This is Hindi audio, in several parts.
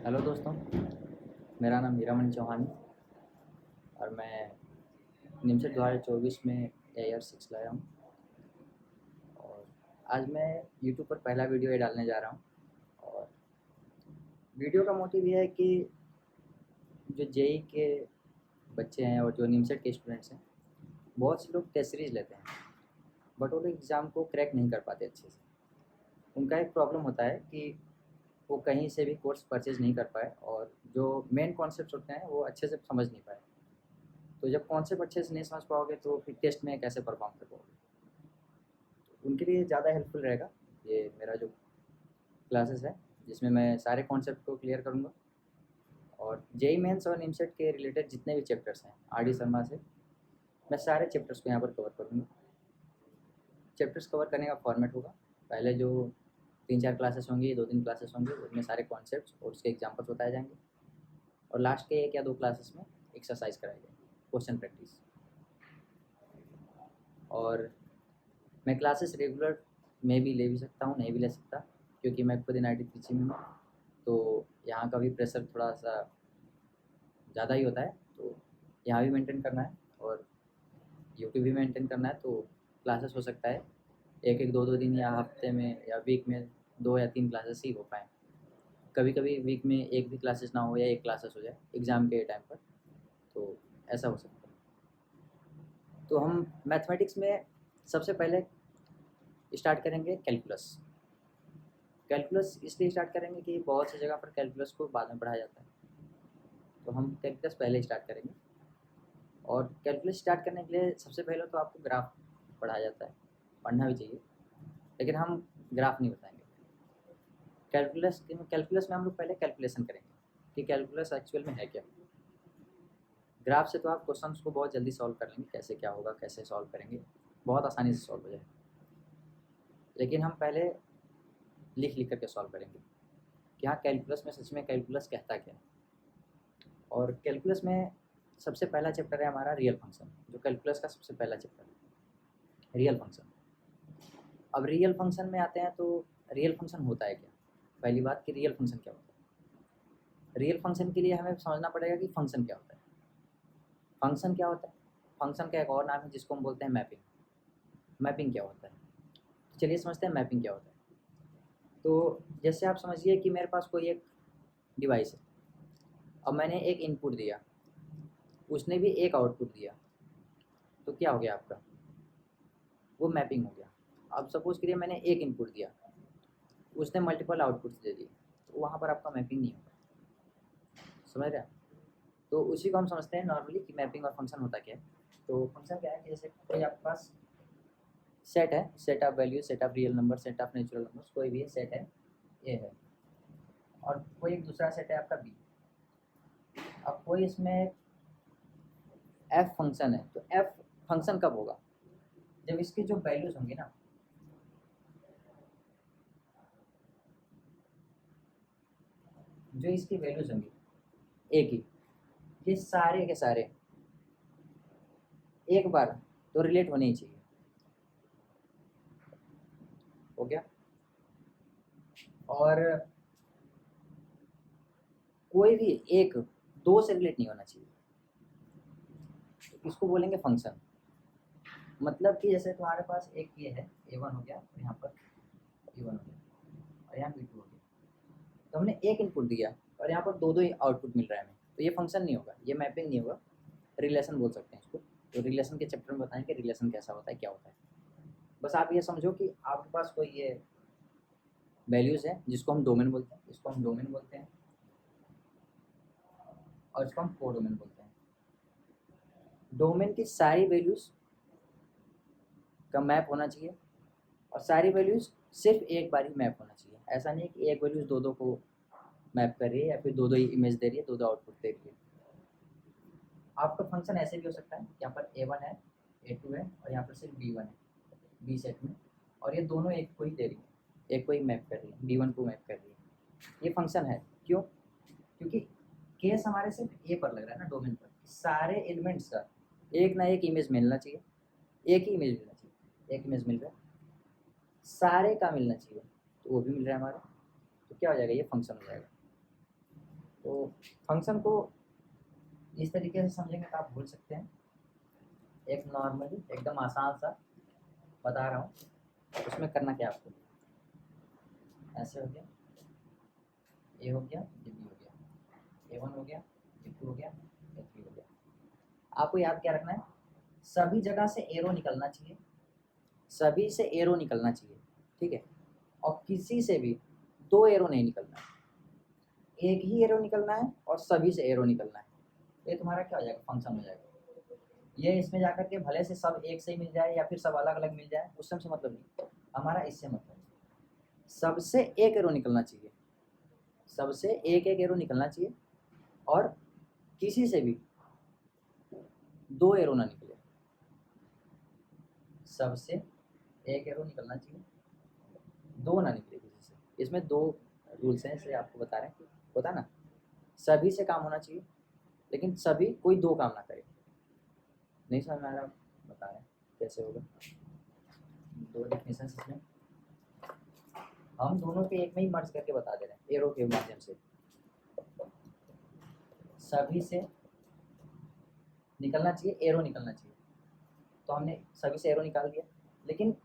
हेलो दोस्तों, मेरा नाम हीरामन चौहान है और मैं निमसेट 2024 में AR6 लाया हूँ। और आज मैं यूट्यूब पर पहला वीडियो ये डालने जा रहा हूँ। और वीडियो का मोटिव ये है कि जो जेई के बच्चे हैं और जो निमसेट के स्टूडेंट्स हैं, बहुत से लोग टेस्ट सीरीज लेते हैं बट वो लोग एग्ज़ाम को क्रैक नहीं कर पाते अच्छे से। उनका एक प्रॉब्लम होता है कि वो कहीं से भी कोर्स परचेज़ नहीं कर पाए और जो मेन कॉन्सेप्ट्स होते हैं वो अच्छे से समझ नहीं पाए। तो जब कॉन्सेप्ट अच्छे से नहीं समझ पाओगे तो फिर टेस्ट में कैसे परफॉर्म कर पाओगे। तो उनके लिए ज़्यादा हेल्पफुल रहेगा ये मेरा जो क्लासेस है, जिसमें मैं सारे कॉन्सेप्ट को क्लियर करूँगा और जेई मेंस और निमसेट के रिलेटेड जितने भी चैप्टर्स हैं RD शर्मा से, मैं सारे चैप्टर्स को यहाँ पर कवर करूँगा। चैप्टर्स कवर करने का फॉर्मेट होगा, पहले जो 3-4 क्लासेस होंगी, 2-3 क्लासेस होंगी, उसमें सारे कॉन्सेप्ट्स और उसके एग्जाम्पल्स बताए जाएंगे और लास्ट के 1 या 2 क्लासेस में एक्सरसाइज कराई जाएगी, क्वेश्चन प्रैक्टिस। और मैं क्लासेस रेगुलर में भी ले भी सकता हूँ, नहीं भी ले सकता, क्योंकि मैं खुद NIT ट्रिची में हूँ, तो यहाँ का भी प्रेशर थोड़ा सा ज़्यादा ही होता है। तो यहाँ भी मेंटेन करना है और यूट्यूब भी मेंटेन करना है, तो क्लासेस हो सकता है 1-1, 2-2 दिन या हफ्ते में या वीक में 2 या 3 क्लासेस ही हो पाएँ। कभी कभी वीक में एक भी क्लासेस ना हो या एक क्लासेस हो जाए एग्ज़ाम के टाइम पर, तो ऐसा हो सकता है। तो हम मैथमेटिक्स में सबसे पहले स्टार्ट करेंगे कैलकुलस। कैलकुलस इसलिए स्टार्ट करेंगे कि बहुत सी जगह पर कैलकुलस को बाद में पढ़ाया जाता है, तो हम कैलकुलस पहले स्टार्ट करेंगे। और कैलकुलस स्टार्ट करने के लिए सबसे पहले तो आपको ग्राफ पढ़ाया जाता है, पढ़ना भी चाहिए, लेकिन हम ग्राफ नहीं बताएंगे। कैलकुलस में हम लोग पहले कैलकुलेशन करेंगे कि कैलकुलस एक्चुअल में है क्या। ग्राफ से तो आप क्वेश्चंस को बहुत जल्दी सॉल्व कर लेंगे, कैसे क्या होगा, कैसे सॉल्व करेंगे, बहुत आसानी से सॉल्व हो जाए। लेकिन हम पहले लिख लिख करके सॉल्व करेंगे कि हाँ कैलकुलस में सच में कैलकुलस कहता क्या है। और कैलकुलस में सबसे पहला चैप्टर है हमारा रियल फंक्शन, जो कैलकुलस का सबसे पहला चैप्टर है, रियल फंक्शन। अब रियल फंक्शन में आते हैं, तो रियल फंक्शन होता है क्या। पहली बात कि रियल फंक्शन क्या होता है। रियल फंक्शन के लिए हमें समझना पड़ेगा कि फंक्शन क्या होता है। फंक्शन क्या होता है, फंक्शन का एक और नाम है जिसको हम बोलते हैं मैपिंग। मैपिंग क्या होता है, तो चलिए समझते हैं मैपिंग क्या होता है। तो जैसे आप समझिए कि मेरे पास कोई एक डिवाइस है, अब मैंने एक इनपुट दिया, उसने भी एक आउटपुट दिया, तो क्या हो गया आपका, वो मैपिंग हो गया। अब सपोज करिए मैंने एक इनपुट दिया, उसने मल्टीपल आउटपुट्स दे दिए, तो वहाँ पर आपका मैपिंग नहीं होगा। समझ रहे हैं। तो उसी को हम समझते हैं नॉर्मली कि मैपिंग और फंक्शन होता क्या है। तो फंक्शन क्या है कि जैसे कोई आपके पास सेट है, set of value, set of real number, set of natural numbers, कोई भी सेट है ए है, और कोई एक दूसरा सेट है आपका बी। अब कोई इसमें एफ फंक्शन है, तो एफ फंक्शन कब होगा, जब इसकी जो वैल्यूज होंगी ना, जो इसकी वैल्यूज होंगी ए की, ये सारे के सारे एक बार तो रिलेट होने ही चाहिए। हो गया। और कोई भी एक दो से रिलेट नहीं होना चाहिए, इसको बोलेंगे फंक्शन। मतलब कि जैसे तुम्हारे पास एक ये है A1 हो गया, और यहाँ पर B1 हो गया, और यहाँ B2 हो गया, तो हमने एक इनपुट दिया और यहाँ पर दो दो आउटपुट मिल रहा है हमें, तो ये फंक्शन नहीं होगा, ये मैपिंग नहीं होगा, रिलेशन बोल सकते हैं इसको। तो रिलेशन के चैप्टर में बताएंगे रिलेशन कैसा होता है, क्या होता है। बस आप ये समझो कि आपके पास कोई ये वैल्यूज़ है जिसको हम डोमेन बोलते हैं, इसको हम डोमेन बोलते हैं, और इसको हम कोडोमेन बोलते हैं। डोमेन की सारी वैल्यूज़ का मैप होना चाहिए, और सारी वैल्यूज़ सिर्फ एक बार ही मैप होना चाहिए। ऐसा नहीं कि एक वैल्यूज़ दो दो को मैप कर रही है या फिर दो दो इमेज दे रही है, दो दो आउटपुट दे रही है। आपका फंक्शन ऐसे भी हो सकता है, यहाँ पर A1 है, A2 है, और यहाँ पर सिर्फ B1 है बी सेट में, और ये दोनों एक को ही दे रही है, एक को ही मैप कर रही है, B1 को मैप कर रही है। ये फंक्शन है, क्यों, क्योंकि केस हमारे सिर्फ ए पर लग रहा है ना, डोमेन पर। सारे एलिमेंट्स का एक ना एक इमेज मिलना चाहिए, एक ही इमेज मिलना चाहिए, एक इमेज मिल रहा है, सारे का मिलना चाहिए, तो वो भी मिल रहा है हमारा, तो क्या हो जाएगा, ये फंक्शन हो जाएगा। तो फंक्शन को इस तरीके से समझेंगे तो आप भूल सकते हैं। एक नॉर्मली एकदम आसान सा बता रहा हूँ, उसमें करना क्या आपको, ऐसे हो गया, ए हो गया, ये बी हो गया, A1 हो गया, A2 हो गया, A3 हो गया। आपको याद क्या रखना है, सभी जगह से एरो निकलना चाहिए, सभी से एरो निकलना चाहिए, ठीक है। और किसी से भी दो एरो नहीं निकलना है, एक ही एरो निकलना है और सभी से एरो निकलना है। ये तुम्हारा क्या हो जाएगा, फंक्शन हो जाएगा। ये इसमें जाकर के भले से सब एक से ही मिल जाए या फिर सब अलग अलग मिल जाए, उससे हमसे मतलब नहीं, हमारा इससे मतलब है सबसे एक एरो निकलना चाहिए, सबसे एक एक एरो निकलना चाहिए और किसी से भी दो एरो ना निकले, सबसे एक एरो निकलना चाहिए, दो ना निकले किसी से। इसमें दो रूल्स हैं, इसलिए आपको बता रहे हैं, होता ना, सभी से काम होना चाहिए लेकिन सभी कोई दो काम ना करे। नहीं समझ में आ रहा, बता रहे हैं कैसे होगा। दो डेफिनेशन इसमें हम दोनों के एक में ही मर्ज करके बता दे रहे हैं एरो के माध्यम से। सभी से निकलना चाहिए, एरो निकलना चाहिए, तो हमने सभी से एरो निकाल दिया। लेकिन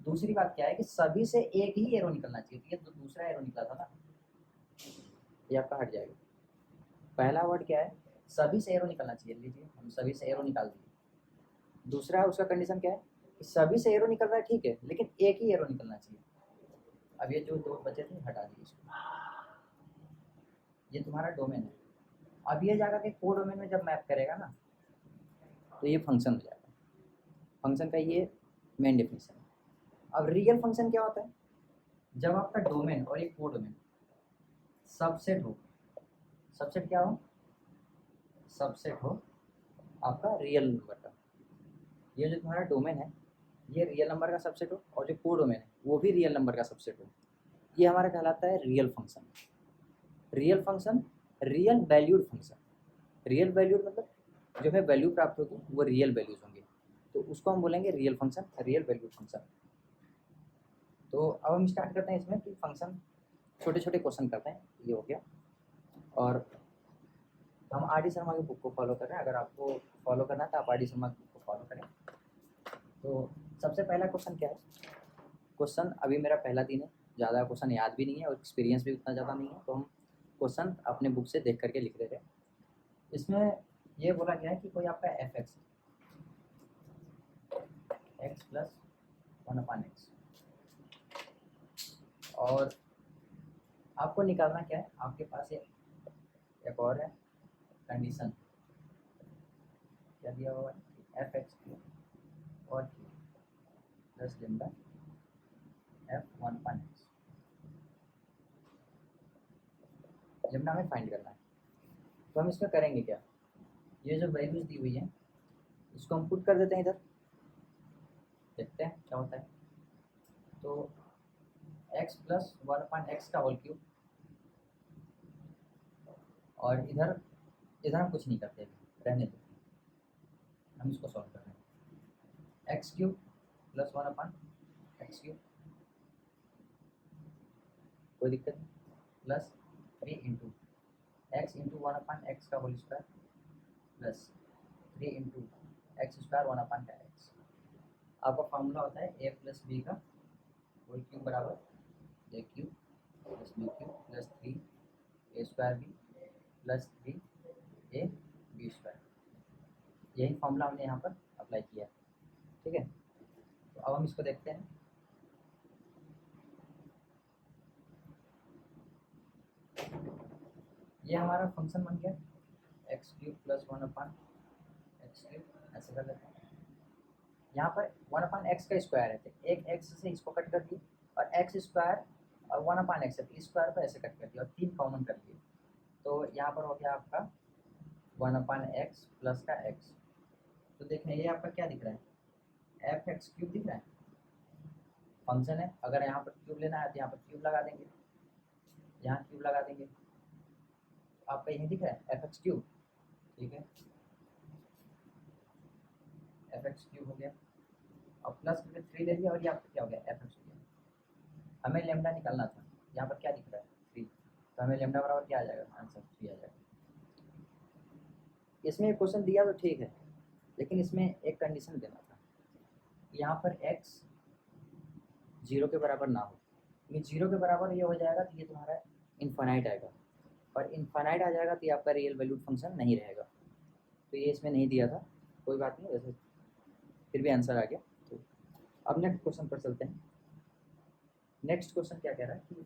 दूसरी बात क्या है कि सभी से एक ही एरो निकलना चाहिए, तो ये तो दूसरा एरो निकला था ना, ये आपका हट जाएगा। पहला वर्ड क्या है, सभी से एरो निकलना चाहिए, लीजिए हम सभी से एरो निकाल दिए। दूसरा उसका कंडीशन क्या है कि सभी से एरो निकल रहा है, ठीक है, लेकिन एक ही एरो निकलना चाहिए। अब ये जो दो बचे थे हटा दिए इसको, ये तुम्हारा डोमेन है। अब ये जाकर के को डोमेन में जब मैप करेगा ना, तो ये फंक्शन हो जाएगा। फंक्शन का ये मेन डेफिनेशन है। अब रियल फंक्शन क्या होता है, जब आपका डोमेन और एक को डोमेन सबसेट हो, सबसेट क्या हो, सबसेट हो आपका रियल नंबर का। ये जो तुम्हारा डोमेन है ये रियल नंबर का सबसेट हो और जो को डोमेन है वो भी रियल नंबर का सबसेट हो, ये हमारा कहलाता है real function. Real function, real valued function. Real valued मतलब जो हमें वैल्यू प्राप्त होगी वो रियल वैल्यूज होंगे, तो उसको हम बोलेंगे real function, real valued function. तो अब हम स्टार्ट करते हैं इसमें कि फंक्शन छोटे छोटे क्वेश्चन करते हैं, ये हो गया। और हम आर डी शर्मा की बुक को फॉलो कर रहे हैं, अगर आपको फॉलो करना है तो आप आर डी शर्मा की बुक को फॉलो करें। तो सबसे पहला क्वेश्चन क्या है, क्वेश्चन अभी मेरा पहला दिन है, ज़्यादा क्वेश्चन याद भी नहीं है और एक्सपीरियंस भी उतना ज़्यादा नहीं है, तो हम क्वेश्चन अपने बुक से देख करके लिख दे रहे हैं। इसमें ये बोला गया है कि कोई आपका F x x plus 1/x, और आपको निकालना क्या है, आपके पास एक और है कंडीशन, क्या दिया हुआ है, एफ एक्स क्यूब और cube plus lambda F 1/x। Lambda हमें फाइंड करना है, तो हम इसमें करेंगे क्या, ये जो वैल्यूज दी हुई है इसको हम पुट कर देते हैं इधर, देखते हैं क्या होता है। तो x प्लस 1/x का होल क्यूब, और इधर इधर हम कुछ नहीं करते, रहने देते हैं, हम इसको सॉल्व कर रहे हैं। X cube plus 1/x cube, कोई दिक्कत नहीं, plus 3 into x into 1/x का whole square plus 3 into X square 1/x। आपका फॉर्मूला होता है a प्लस बी का होल क्यूब बराबर A cube plus B cube plus 3 A square B plus 3 A B square. यही फॉर्मूला हमने यहाँ पर अप्लाई किया, ठीक है। तो अब हम इसको देखते हैं। ये हमारा फंक्शन बन गया x cube plus 1/x cube, ऐसे कर लेते हैं। यहाँ पर 1/x का स्क्वायर है, तो एक x से इसको कट कर दिए और एक्स स्क्वायर और 1/x है, स्क्वायर को ऐसे कट कर दिया और 3 कॉमन कर लिए, तो यहाँ पर हो गया आपका 1/x प्लस का x। तो देखने ये आपका क्या दिख रहा है, एफ एक्स क्यूब दिख रहा है, फंक्शन है। अगर यहाँ पर क्यूब लेना है तो यहाँ पर क्यूब लगा देंगे, यहाँ क्यूब लगा देंगे, आपका यही दिख रहा है एफ एक्स क्यूब, ठीक है, एफ एक्स क्यूब हो गया। और प्लस करके 3 ले लिया और ये आपका क्या हो गया, एफ एक्स हो गया। हमें लेमडा निकालना था, यहाँ पर क्या दिख रहा है 3, तो तो हमें लेमडा बराबर क्या आ जाएगा, आंसर 3 आ जाएगा। इसमें क्वेश्चन दिया तो ठीक है, लेकिन इसमें एक कंडीशन देना था, यहाँ पर x 0 के बराबर ना हो। ये 0 के बराबर ये हो जाएगा तो ये तुम्हारा इन्फानाइट आएगा, और इन्फानाइट आ जाएगा तो ये आपका रियल वैल्यूड फंक्शन नहीं रहेगा। तो ये इसमें नहीं दिया था, कोई बात नहीं, वैसे फिर भी आंसर आ गया। तो अब नेक्स्ट क्वेश्चन पर चलते हैं। नेक्स्ट क्वेश्चन क्या कह रहा है कि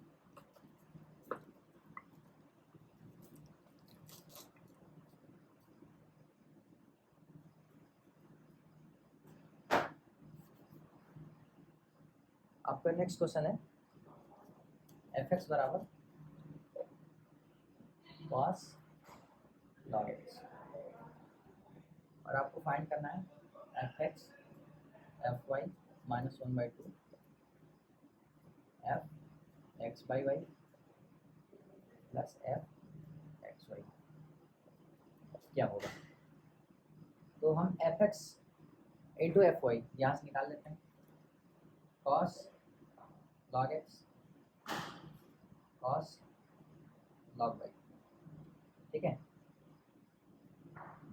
आपका नेक्स्ट क्वेश्चन है f(x) बराबर cos log x, और आपको फाइंड करना है f(x) fy minus 1/2 f(x/y) plus f(x/y) क्या होगा। तो हम f(x) इंटू fy यहाँ से निकाल लेते हैं, cos log x cos log y, ठीक है,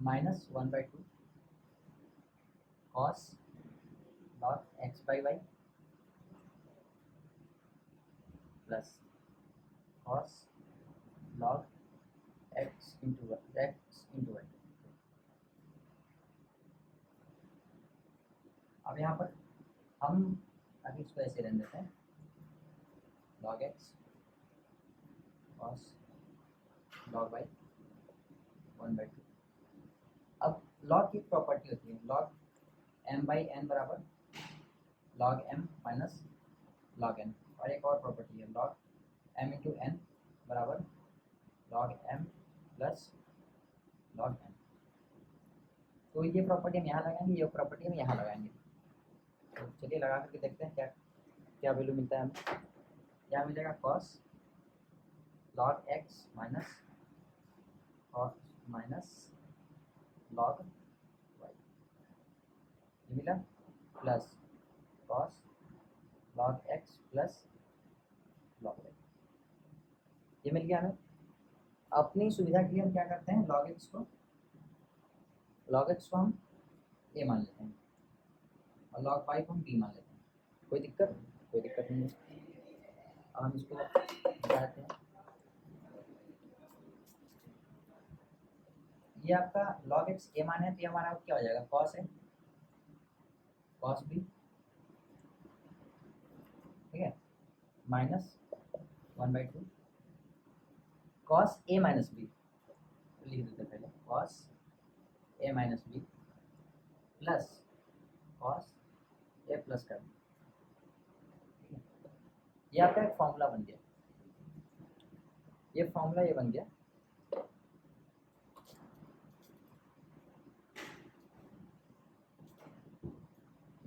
minus 1/2 cos log x/y plus cos log x into y। अब यहाँ पर हम अभी इसको ऐसे रहने देते हैं, log x cos log y 1/2। अब log की प्रॉपर्टी होती है log m/n बराबर log m minus log n, और एक और प्रॉपर्टी है log m इंटू n बराबर log m plus log n। तो ये प्रॉपर्टी हम यहाँ लगाएंगे, ये प्रॉपर्टी हम यहाँ लगाएंगे। तो चलिए लगा करके देखते हैं क्या क्या वैल्यू मिलता है हमें। क्या मिलेगा, cos log x minus log y ये मिला, plus cos log x plus log y ये मिल गया हमें। अपनी सुविधा के लिए हम क्या करते हैं, log x को हम a मान लेते हैं और log y को हम b मान लेते हैं। कोई दिक्कत नहीं है। अब हम इसको बताते हैं, ये आपका log x a मान है तो ये हमारा क्या हो जाएगा, cos है cos b, ठीक है, minus 1/2 cos a minus b, लिख देते पहले cos a minus b plus cos a plus का b, ठीक है। ये आपका एक फॉर्मूला बन गया, ये फॉर्मूला ये बन गया।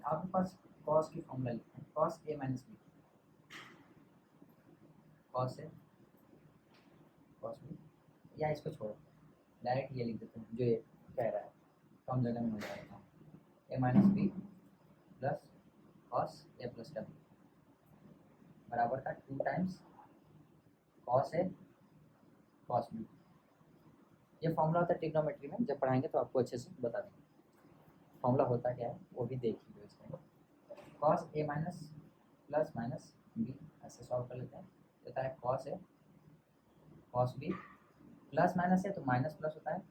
आपके पास cos की फॉर्मूला लिखते हैं, cos a minus b cos a cos b, या इसको छोड़ो डायरेक्ट ये लिख देते हैं जो ये कह रहा है, कम जगह में हो जाएगा a minus B plus cos a plus का b बराबर का 2 times cos a cos b। ये फॉर्मूला होता है ट्रिग्नोमेट्री में, जब पढ़ाएंगे तो आपको अच्छे से बता देंगे फॉर्मूला होता क्या है, वो भी देख लीजिए। इसमें cos a minus plus minus b ऐसे सॉल्व कर लेते हैं, होता है cos a cos b plus minus है तो माइनस प्लस होता है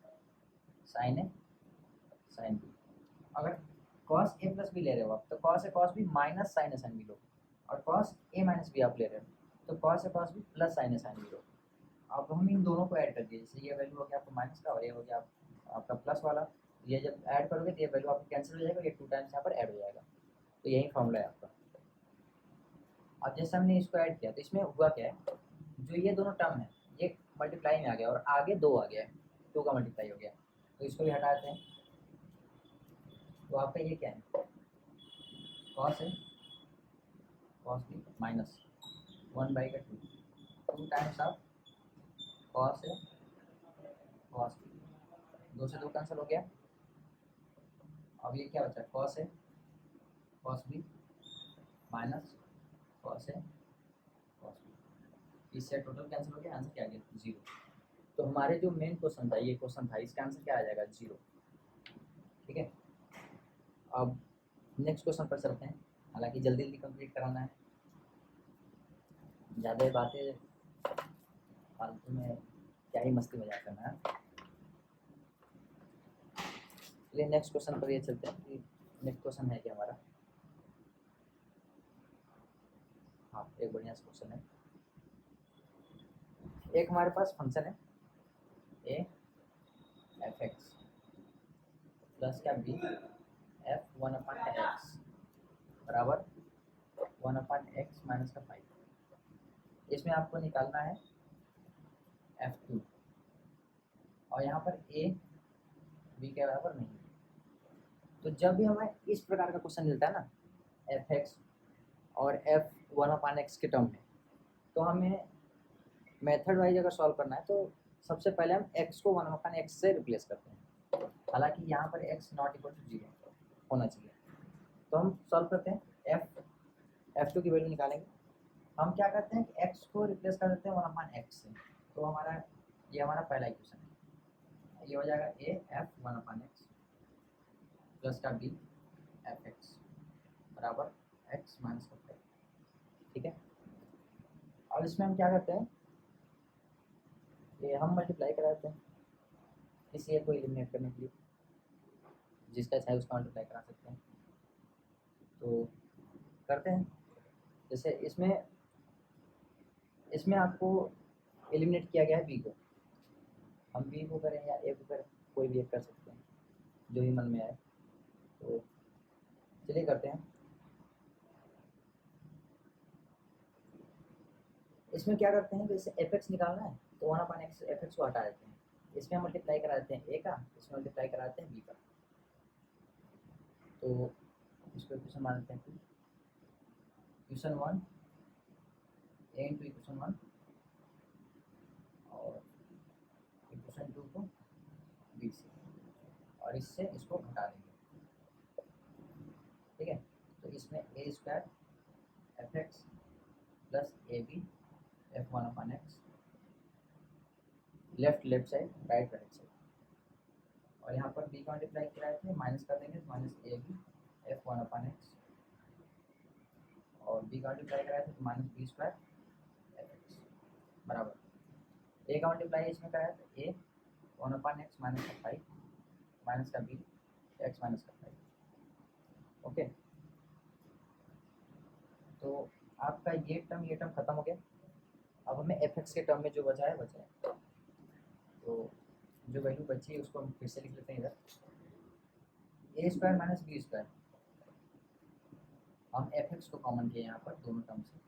sin a sin b। अगर cos a प्लस b ले रहे हो आप तो cos a cos b minus sin a sin b लो, और cos a माइनस b आप ले रहे हो तो cos a cos b plus sin a sin b लो। अब हम इन दोनों को ऐड कर दिए, जैसे ये वैल्यू हो गया आपका माइनस का और ये हो गया आपका प्लस वाला, ये जब ऐड करोगे तो ये वैल्यू आपको कैंसिल हो जाएगा, ये 2 टाइम्स यहाँ पर ऐड हो जाएगा। तो यही फॉर्मूला है आपका। अब जैसे हमने इसको ऐड किया तो इसमें हुआ क्या है, जो ये दोनों टर्म है ये मल्टीप्लाई में आ गया और आगे 2 आ गया है, 2 का मल्टीप्लाई हो गया, तो इसको भी हटाते हैं। तो आपका ये क्या है, cos है cos b minus 1/2 2 times of cos है cos b, 2 से 2 कैंसिल हो गया। अब ये क्या बचा, cos है cos b माइनस cos है cos b, इससे टोटल कैंसिल हो गया, आंसर क्या आ गया 0। तो हमारे जो मेन क्वेश्चन था, ये क्वेश्चन था, इसका आंसर क्या आ जाएगा 0। ठीक है, अब नेक्स्ट क्वेश्चन पर चलते हैं। हालांकि जल्दी जल्दी कंप्लीट कराना है, ज़्यादा बातें फालतू में क्या ही मस्ती मजाक करना है। चलिए नेक्स्ट क्वेश्चन पर ये चलते हैं कि नेक्स्ट क्वेश्चन है क्या हमारा। हाँ, एक बढ़िया सा क्वेश्चन है। एक हमारे पास फंक्शन है ए एफ एक्स प्लस का बी एफ 1/x बराबर 1/x माइनस का 5। इसमें आपको निकालना है f2 और यहाँ पर a b के बराबर नहीं। तो जब भी हमें इस प्रकार का क्वेश्चन मिलता है ना, एफ एक्स और एफ 1/x के टर्म में, तो हमें मेथड वाइज अगर सॉल्व करना है तो सबसे पहले हम x को 1/x से रिप्लेस करते हैं। हालांकि यहाँ पर x नॉट इक्वल टू 0 होना चाहिए। तो हम सॉल्व करते हैं, f2 की वैल्यू निकालेंगे। हम क्या करते हैं कि x को रिप्लेस कर देते हैं 1/x से। तो हमारा ये हमारा पहला इक्वेशन है, ये हो जाएगा a f 1/x प्लस का b एफ एक्स बराबर x माइनस का 5। ठीक है, अब इसमें हम क्या करते हैं, ये हम मल्टीप्लाई करा देते हैं इस ए को एलिमिनेट करने के लिए। जिसका चाहे उसका मल्टीप्लाई करा सकते हैं, तो करते हैं। जैसे इसमें आपको एलिमिनेट किया गया है बी को, हम बी को करें या ए को करें, कोई भी एक कर सकते हैं जो भी मन में आए। तो चलिए करते हैं। इसमें क्या करते हैं, जैसे एफ एक्स निकालना है तो 1/x एफ एक्स को हटा देते हैं, इसमें मल्टीप्लाई करा देते हैं ए का, इसमें मल्टीप्लाई करा देते हैं बी का। तो इसको इक्वेशन मान लेते हैं, इक्वेशन 1 ए इंटू इक्वेशन 1 और इक्वेशन 2 को बी से, और इससे इसको घटा देंगे। ठीक है, तो इसमें A square F X plus A B F 1/x left side right side, और यहाँ पर बी का मल्टीप्लाई किया है माइनस कर देंगे, तो माइनस ए बी एफ 1/x और बी का मल्टीप्लाई कराया था तो minus B square F X बराबर ए का मल्टीप्लाई इसमें कराया था ए 1/x माइनस का 5 माइनस का बी एक्स माइनस का 5। ओके, तो आपका ये टर्म खत्म हो गया। अब हमें एफ एक्स के टर्म में जो बचा है, तो जो वैल्यू बची है उसको हम फिर से लिख लेते हैं इधर, ए स्क्वायर माइनस बी स्क्वायर। हम एफ एक्स को कॉमन किए यहाँ पर दोनों टर्म से,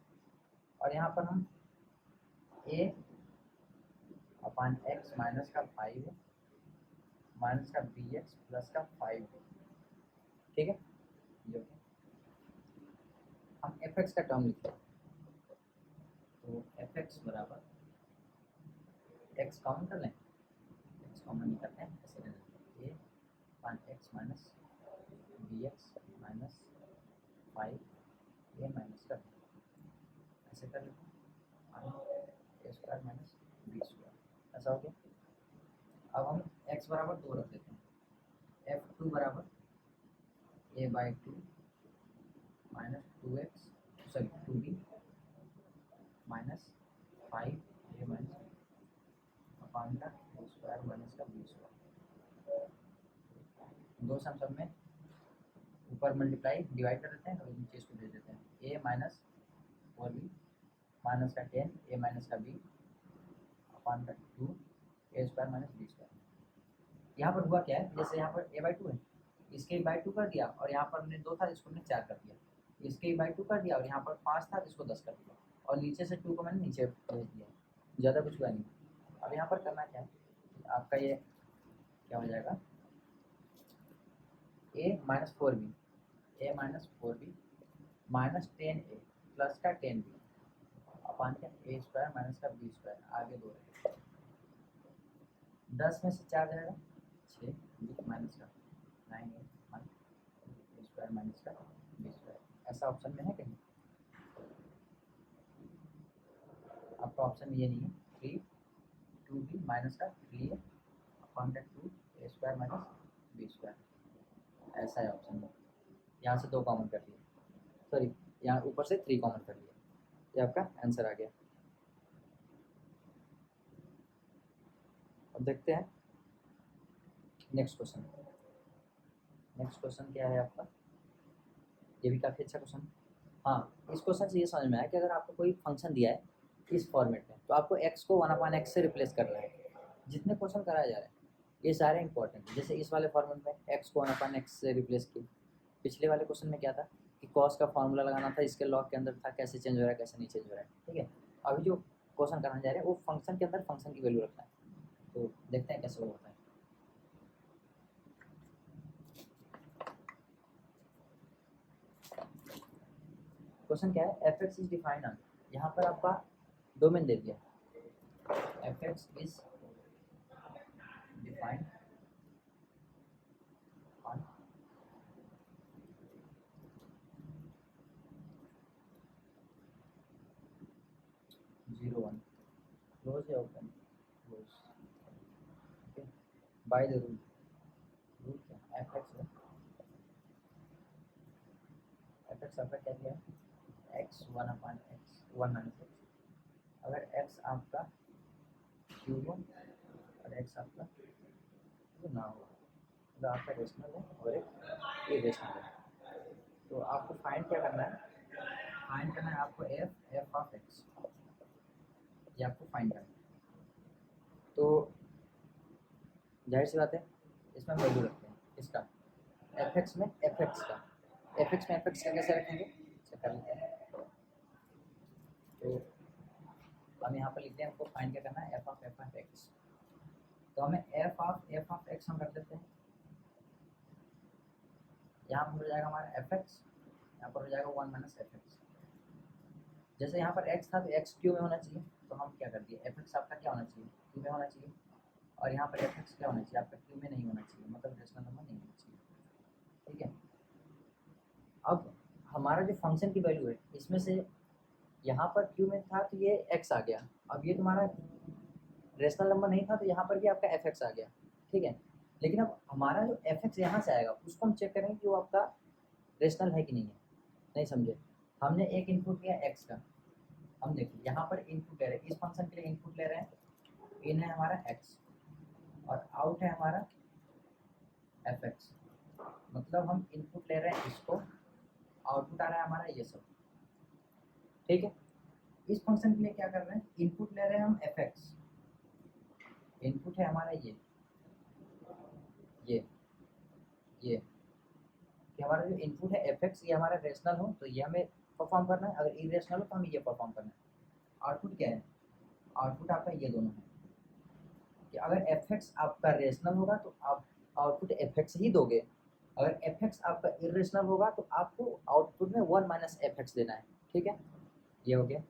और यहाँ पर हम a अपान एक्स माइनस का 5 माइनस का बी एक्स प्लस का 5। ठीक है, ये हम एफ एक्स का टर्म लिखते हैं, तो एफ एक्स बराबर एक्स कॉमन कर लें, एक्स कॉमन नहीं करते हैं, ऐसे ले लेते हैं, A upon X minus B X minus 5 A minus का बी, ऐसे कर लेते हैं, A square minus B square, ऐसा हो गया। अब हम x बराबर 2 रख देते हैं, f2 बराबर a/2 minus 2x sorry 2b minus 5a minus upon का a स्क्वायर माइनस का b स्क्वायर। दो सब में ऊपर मल्टीप्लाई डिवाइड कर देते हैं और नीचे इसको दे देते हैं, a माइनस 4b माइनस का 10 a माइनस का b अपान का 2 a square minus b square. यहाँ पर हुआ क्या है, जैसे यहाँ पर a/2 है, इसके by2 कर दिया, और यहाँ पर हमने 2 था इसको हमने 4 कर दिया, इसके by2 कर दिया, और यहाँ पर 5 था इसको 10 कर दिया, और नीचे से 2 को मैंने नीचे भेज दिया, ज़्यादा कुछ हुआ नहीं। अब यहाँ पर करना क्या है, आपका ये क्या हो जाएगा, a minus 4b a minus 4b minus 10a plus का 10b अपान का a स्क्वायर माइनस का b स्क्वायर, आगे 2 रहेगा, 10 में से 4 जाएगा 6 माइनस का 9 a स्क्वायर माइनस का b स्क्वायर। ऐसा ऑप्शन में है कहीं? आपका ऑप्शन ये नहीं है, 3 2b माइनस का 3a upon 2a square minus b square, ऐसा है ऑप्शन में। यहाँ से 2 कॉमन कर लिए, सॉरी यहाँ ऊपर से 3 कॉमन कर लिए, ये आपका आंसर आ गया। अब देखते हैं नेक्स्ट क्वेश्चन। नेक्स्ट क्वेश्चन क्या है आपका, ये भी काफ़ी अच्छा क्वेश्चन। हाँ, इस क्वेश्चन से ये समझ में आया कि अगर आपको कोई फंक्शन दिया है इस फॉर्मेट में, तो आपको x को 1/x से रिप्लेस करना है। जितने क्वेश्चन कराया जा रहे हैं ये सारे इंपॉर्टेंट हैं। जैसे इस वाले फॉर्मेट में x को 1/x से रिप्लेस किया। पिछले वाले क्वेश्चन में क्या था कि कॉस का फॉर्मूला लगाना था, इसके लॉग के अंदर था, कैसे चेंज हो रहा है कैसे नहीं चेंज हो रहा है। ठीक है, अभी जो क्वेश्चन कराने जा रहे हैं वो फंक्शन के अंदर फंक्शन की वैल्यू रखना है, तो देखते हैं कैसे वो होता है। क्वेश्चन क्या है, F X is defined on, यहाँ पर आपका डोमेन दे दिया, F X is defined on zero one, close या open, close, okay, by the rule, rule क्या एफ एक्स है, एफ एक्स आपका क्या दिया है एक्स 1/x 1/x, अगर x आपका क्यूब हो और x आपका क्यूब ना हो, तो आपका रेशनल है और एक इरेशनल है। तो आपको फाइंड क्या करना है, फाइंड करना है आपको एफ ऑफ एक्स, ये आपको फाइंड करना है। तो जाहिर सी बात है इसमें हम वैल्यू रखते हैं इसका, एफ एक्स में एफ एक्स का, एफ एक्स में एफ एक्स का कैसे रखेंगे, चेक कर लेते हैं। तो हम यहाँ पर लिखते हैं, हमको फाइंड क्या करना है एफ ऑफ एक्स, तो हमें एफ ऑफ एक्स हम रख देते हैं, यहाँ पर हो जाएगा हमारा एफ एक्स, यहाँ पर हो जाएगा 1 - f(x). जैसे यहाँ पर x था तो x क्यू में होना चाहिए, तो हम क्या कर दिए एफ एक्स आपका क्या होना चाहिए क्यू में होना चाहिए, और यहाँ पर एफ एक्स क्या होना चाहिए आपका क्यू में नहीं होना चाहिए, मतलब रेशनल नंबर नहीं होना चाहिए। ठीक है, अब हमारा जो फंक्शन की वैल्यू है इसमें से यहाँ पर क्यू में था तो ये x आ गया, अब ये तुम्हारा रेशनल नंबर नहीं था तो यहाँ पर भी आपका एफ एक्स आ गया। ठीक है, लेकिन अब हमारा जो एफ एक्स यहाँ से आएगा उसको हम चेक करेंगे कि वो आपका रेशनल है कि नहीं है। नहीं समझे, हमने एक इनपुट लिया x का, हम देखिए यहाँ पर इनपुट ले रहे हैं, इस फंक्शन के लिए इनपुट ले रहे हैं, इन है हमारा x और आउट है हमारा एफ एक्स, मतलब हम इनपुट ले रहे हैं इसको, आउटपुट आ रहा है हमारा ये सब। ठीक है, इस फंक्शन के लिए क्या कर रहे हैं, इनपुट ले रहे हैं हम एफ एक्स, इनपुट है हमारा ये कि हमारा जो इनपुट है एफ एक्स ये हमारा रेशनल हो तो ये हमें परफॉर्म करना है, अगर इरेशनल हो तो हमें ये परफॉर्म करना है। आउटपुट क्या है, आउटपुट आपका ये दोनों है कि अगर एफ एक्स आपका रेशनल होगा तो आप आउटपुट एफ एक्स ही दोगे, अगर एफ एक्स आपका इरेशनल होगा तो आपको आउटपुट में 1 - एफ एक्स देना है। ठीक है, ये हो गया।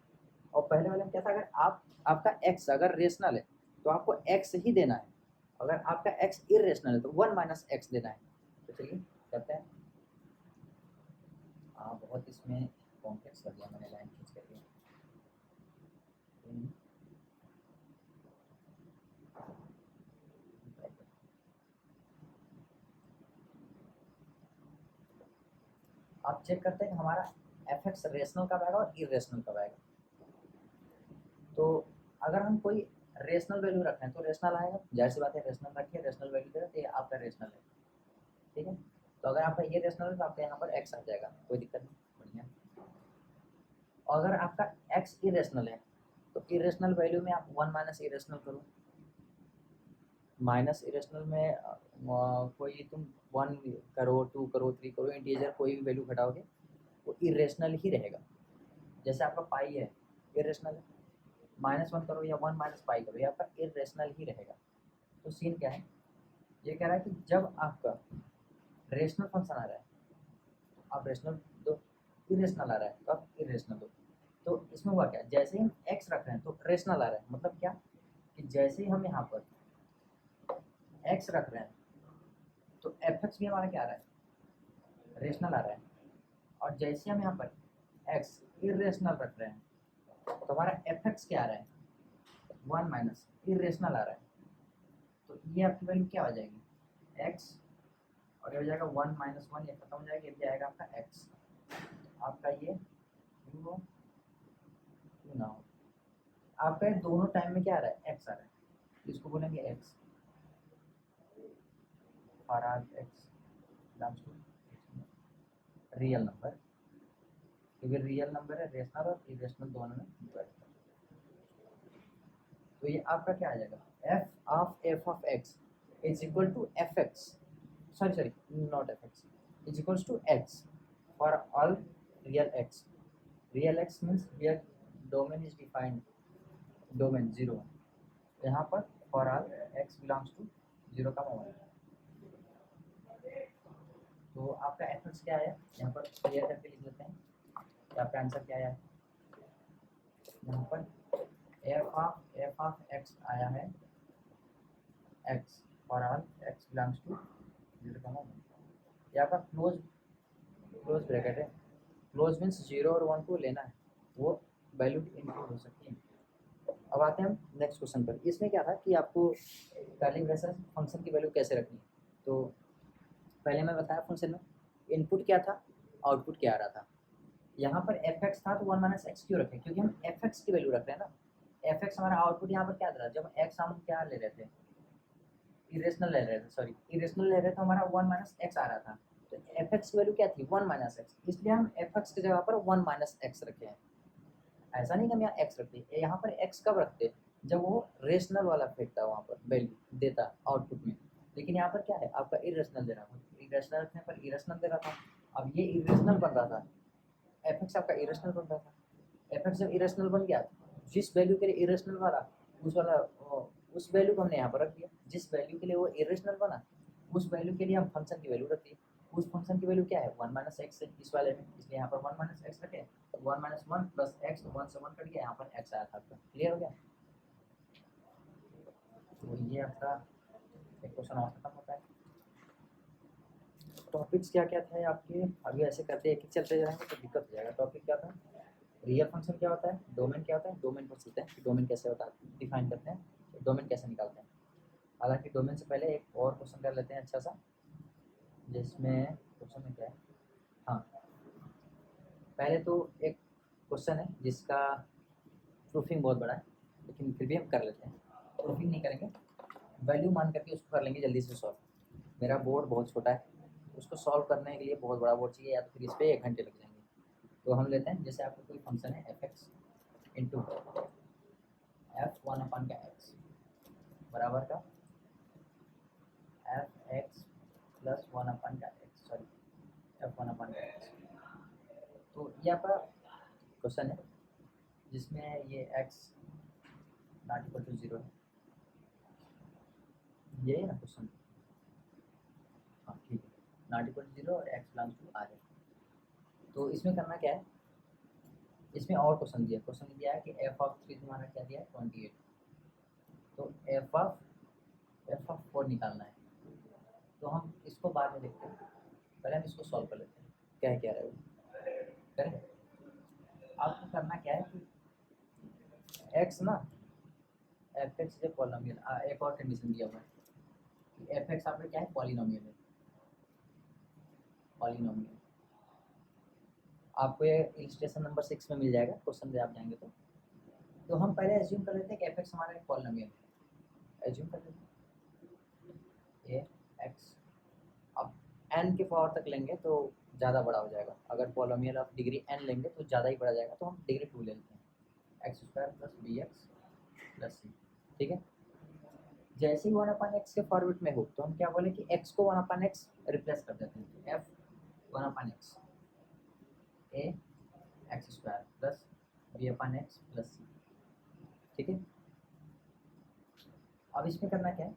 और पहले वाले में क्या था, अगर आपका x अगर रेशनल है तो आपको x ही देना है, अगर आपका x इरेशनल है तो 1 - x देना है। तो चलिए करते हैं। हाँ, बहुत इसमें कॉम्प्लेक्स कर दिया मैंने लाइन खींच करके। आप चेक करते हैं कि हमारा एफ एक्स रेशनल कब आएगा और इरेशनल कब आएगा। तो अगर हम कोई रेशनल वैल्यू रख रहे हैं तो रेशनल आएगा, जाहिर सी बात है रेशनल रखिए, रेशनल वैल्यू दे रहे तो ये आपका रेशनल है। ठीक है, तो अगर आपका ये रेशनल है तो आपका यहाँ पर एक्स आ जाएगा, कोई दिक्कत नहीं, बढ़िया। और अगर आपका एक्स इरेशनल है तो इरेशनल वैल्यू में आप 1 - इरेशनल करो, माइनस इरेशनल में कोई तुम 1 करो 2 करो 3 करो, इंटीजर कोई भी वैल्यू घटाओगे वो इरेशनल ही रहेगा। जैसे आपका पाई है इरेशनल है, -1 करो या 1 - पाई करो, ये आपका इरेशनल ही रहेगा। तो सीन क्या है, ये कह रहा है कि जब आपका रेशनल फंक्शन आ रहा है आप रेशनल दो, इरेशनल आ रहा है तो आप इरेशनल दो। तो इसमें हुआ क्या, जैसे ही हम एक्स रख रहे हैं तो रेशनल आ रहा है, मतलब क्या कि जैसे ही हम यहाँ पर एक्स रख रहे हैं तो एफ एक्स भी हमारा क्या आ रहा है, रेशनल आ रहा है, और जैसे हम यहाँ पर एक्स इरेशनल रख रहे हैं तो हमारा एफ एक्स क्या आ रहा है, 1 माइनस इरेशनल आ रहा है, तो ये आपकी वैल्यू क्या हो जाएगी, एक्स, और ये हो जाएगा 1 माइनस 1, ये खत्म हो जाएगा, ये भी आएगा आपका एक्स, आपका ये क्यों हो क्यों ना हो, आपका दोनों टाइम में क्या आ रहा है, एक्स आ रहा है, इसको बोलेंगे एक्स, और आज X belongs to real number, क्योंकि रियल नंबर है रेशनल और इरेशनल दोनों में डिवाइड करता है। तो ये आपका क्या आ जाएगा, F of X is equal to F X, sorry not F X, is equals to X for all real X means here domain is defined, domain zero, यहाँ पर for all X belongs to zero का मोमेंट। तो आपका एफ एक्स क्या है, यहाँ पर क्लियर करके लिख लेते हैं कि आपका आंसर क्या आया है, यहाँ पर एफ ऑफ एक्स आया है X for all X belongs to zero का मोमेंट, यहाँ पर क्लोज ब्रैकेट है, क्लोज मीन्स जीरो और वन को लेना है, वो वैल्यू इंक्लूड हो सकती है। अब आते हैं हम नेक्स्ट क्वेश्चन पर, इसमें क्या था कि आपको कर्ली ब्रेसेस फंक्शन की वैल्यू कैसे रखनी है। तो पहले मैं बताया फंक्शन में इनपुट क्या था, आउटपुट क्या आ रहा था, यहाँ पर एफ एक्स था तो 1 माइनस एक्स क्यों रखें, क्योंकि हम एफ एक्स की वैल्यू रख रहे हैं ना, एफ एक्स हमारा आउटपुट यहाँ पर क्या दे रहा है, जब एक्स हम क्या ले रहे थे, इरेशनल ले रहे थे, सॉरी इरेशनल ले रहे थे, तो हमारा 1 माइनस एक्स आ रहा था, तो एफ एक्स की वैल्यू क्या थी 1 माइनस एक्स, इसलिए हम एफ एक्स की जगह पर 1 माइनस एक्स रखे हैं। ऐसा नहीं कि हम यहाँ एक्स रखते, यहाँ पर एक्स कब रखते, जब वो रेशनल वाला फेंकता वहाँ पर वैल्यू देता आउटपुट में, लेकिन यहाँ पर क्या है आपका इरेशनल दे रहा था, इरेशनल रखने पर इरेशनल दे रहा था, अब ये इरेशनल बन रहा था, एफ एक्स आपका इरेशनल बन रहा था, एफ एक्स जब इरेशनल बन गया, जिस वैल्यू के लिए इरेशनल वाला उस वैल्यू को हमने यहाँ पर रख दिया, जिस वैल्यू के लिए वो इरेशनल बना उस वैल्यू के लिए हम फंक्शन की वैल्यू रख दी, उस फंक्शन की वैल्यू क्या है 1 माइनस एक्स है इस वाले में, इसलिए यहाँ पर 1 माइनस एक्स रखे, तो 1 माइनस 1 प्लस एक्स, तो 1 से 1 कट गया, यहाँ पर एक्स आया था आपका, क्लियर हो गया। तो ये आपका एक क्वेश्चन और खत्म होता है। टॉपिक्स क्या क्या थे आपके, अभी ऐसे करते एक एक चलते जाएंगे तो दिक्कत हो जाएगा। टॉपिक क्या था, रियल फंक्शन क्या होता है, डोमेन क्या होता है, डोमेन पर सीखते हैं कि डोमेन कैसे होता है, डिफाइन करते हैं, तो डोमेन कैसे निकालते हैं। हालांकि डोमेन से पहले एक और क्वेश्चन कर लेते हैं अच्छा सा, जिसमें क्वेश्चन में क्या है, हाँ पहले तो एक क्वेश्चन है जिसका प्रूफिंग बहुत बड़ा है, लेकिन फिर भी हम कर लेते हैं, प्रूफिंग नहीं करेंगे, वैल्यू मान करके उसको कर लेंगे जल्दी से सॉल्व। मेरा बोर्ड बहुत छोटा है, उसको सॉल्व करने के लिए बहुत बड़ा बोर्ड चाहिए, या तो फिर इस पर 1 घंटे लग जाएंगे। तो हम लेते हैं, जैसे आपको कोई फंक्शन है एफ एक्स इंटू एफ 1 अपन का एक्स बराबर का एफ एक्स प्लस 1 अपन का एक्स, सॉरी एफ 1 अपन का एक्स। तो ये आपका क्वेश्चन है जिसमें ये एक्स नॉट इक्वल टू 0 है, ये है ना क्वेश्चन, हाँ ठीक है, नॉट इक्वल टू 0 और एक्स बिलोंग्स टू आर है। तो इसमें करना क्या है, इसमें और क्वेश्चन दिया है कि एफ ऑफ 3 तुम्हारा क्या दिया है 28, तो एफ ऑफ 4 निकालना है, तो हम इसको बाद में देखते हैं, पहले हम इसको सॉल्व कर लेते हैं क्या है, क्या रहा है वो करें। आपको करना क्या है कि एक्स ना, एफ एक्स जो पॉलिनोमियल, एक और कंडीशन दिया हुआ है कि एफ एक्स आपका क्या है, पॉलिनोमियल है, पॉलिनोमियल आपको ये इलस्ट्रेशन नंबर 6 में मिल जाएगा, क्वेश्चन में आप जाएंगे तो हम पहले एज्यूम कर लेते हैं कि एफ एक्स हमारा एक पॉलिनोमियल है, एज्यूम कर लेते हैं ए एक्स, अब एन के पावर तक लेंगे तो ज़्यादा बड़ा हो जाएगा, अगर पॉलिनोमियल ऑफ डिग्री एन लेंगे तो ज़्यादा ही बड़ा जाएगा, तो हम डिग्री 2 ले लेते हैं, X square plus B X plus C, ठीक है। जैसे ही 1 अपन एक्स के फॉरवर्ड में हो तो हम क्या बोले कि एक्स को 1 अपन एक्स रिप्लेस कर देते हैं, तो एफ 1 अपन एक्स ए X square plus B upon X plus C, ठीक है। अब इसमें करना क्या है,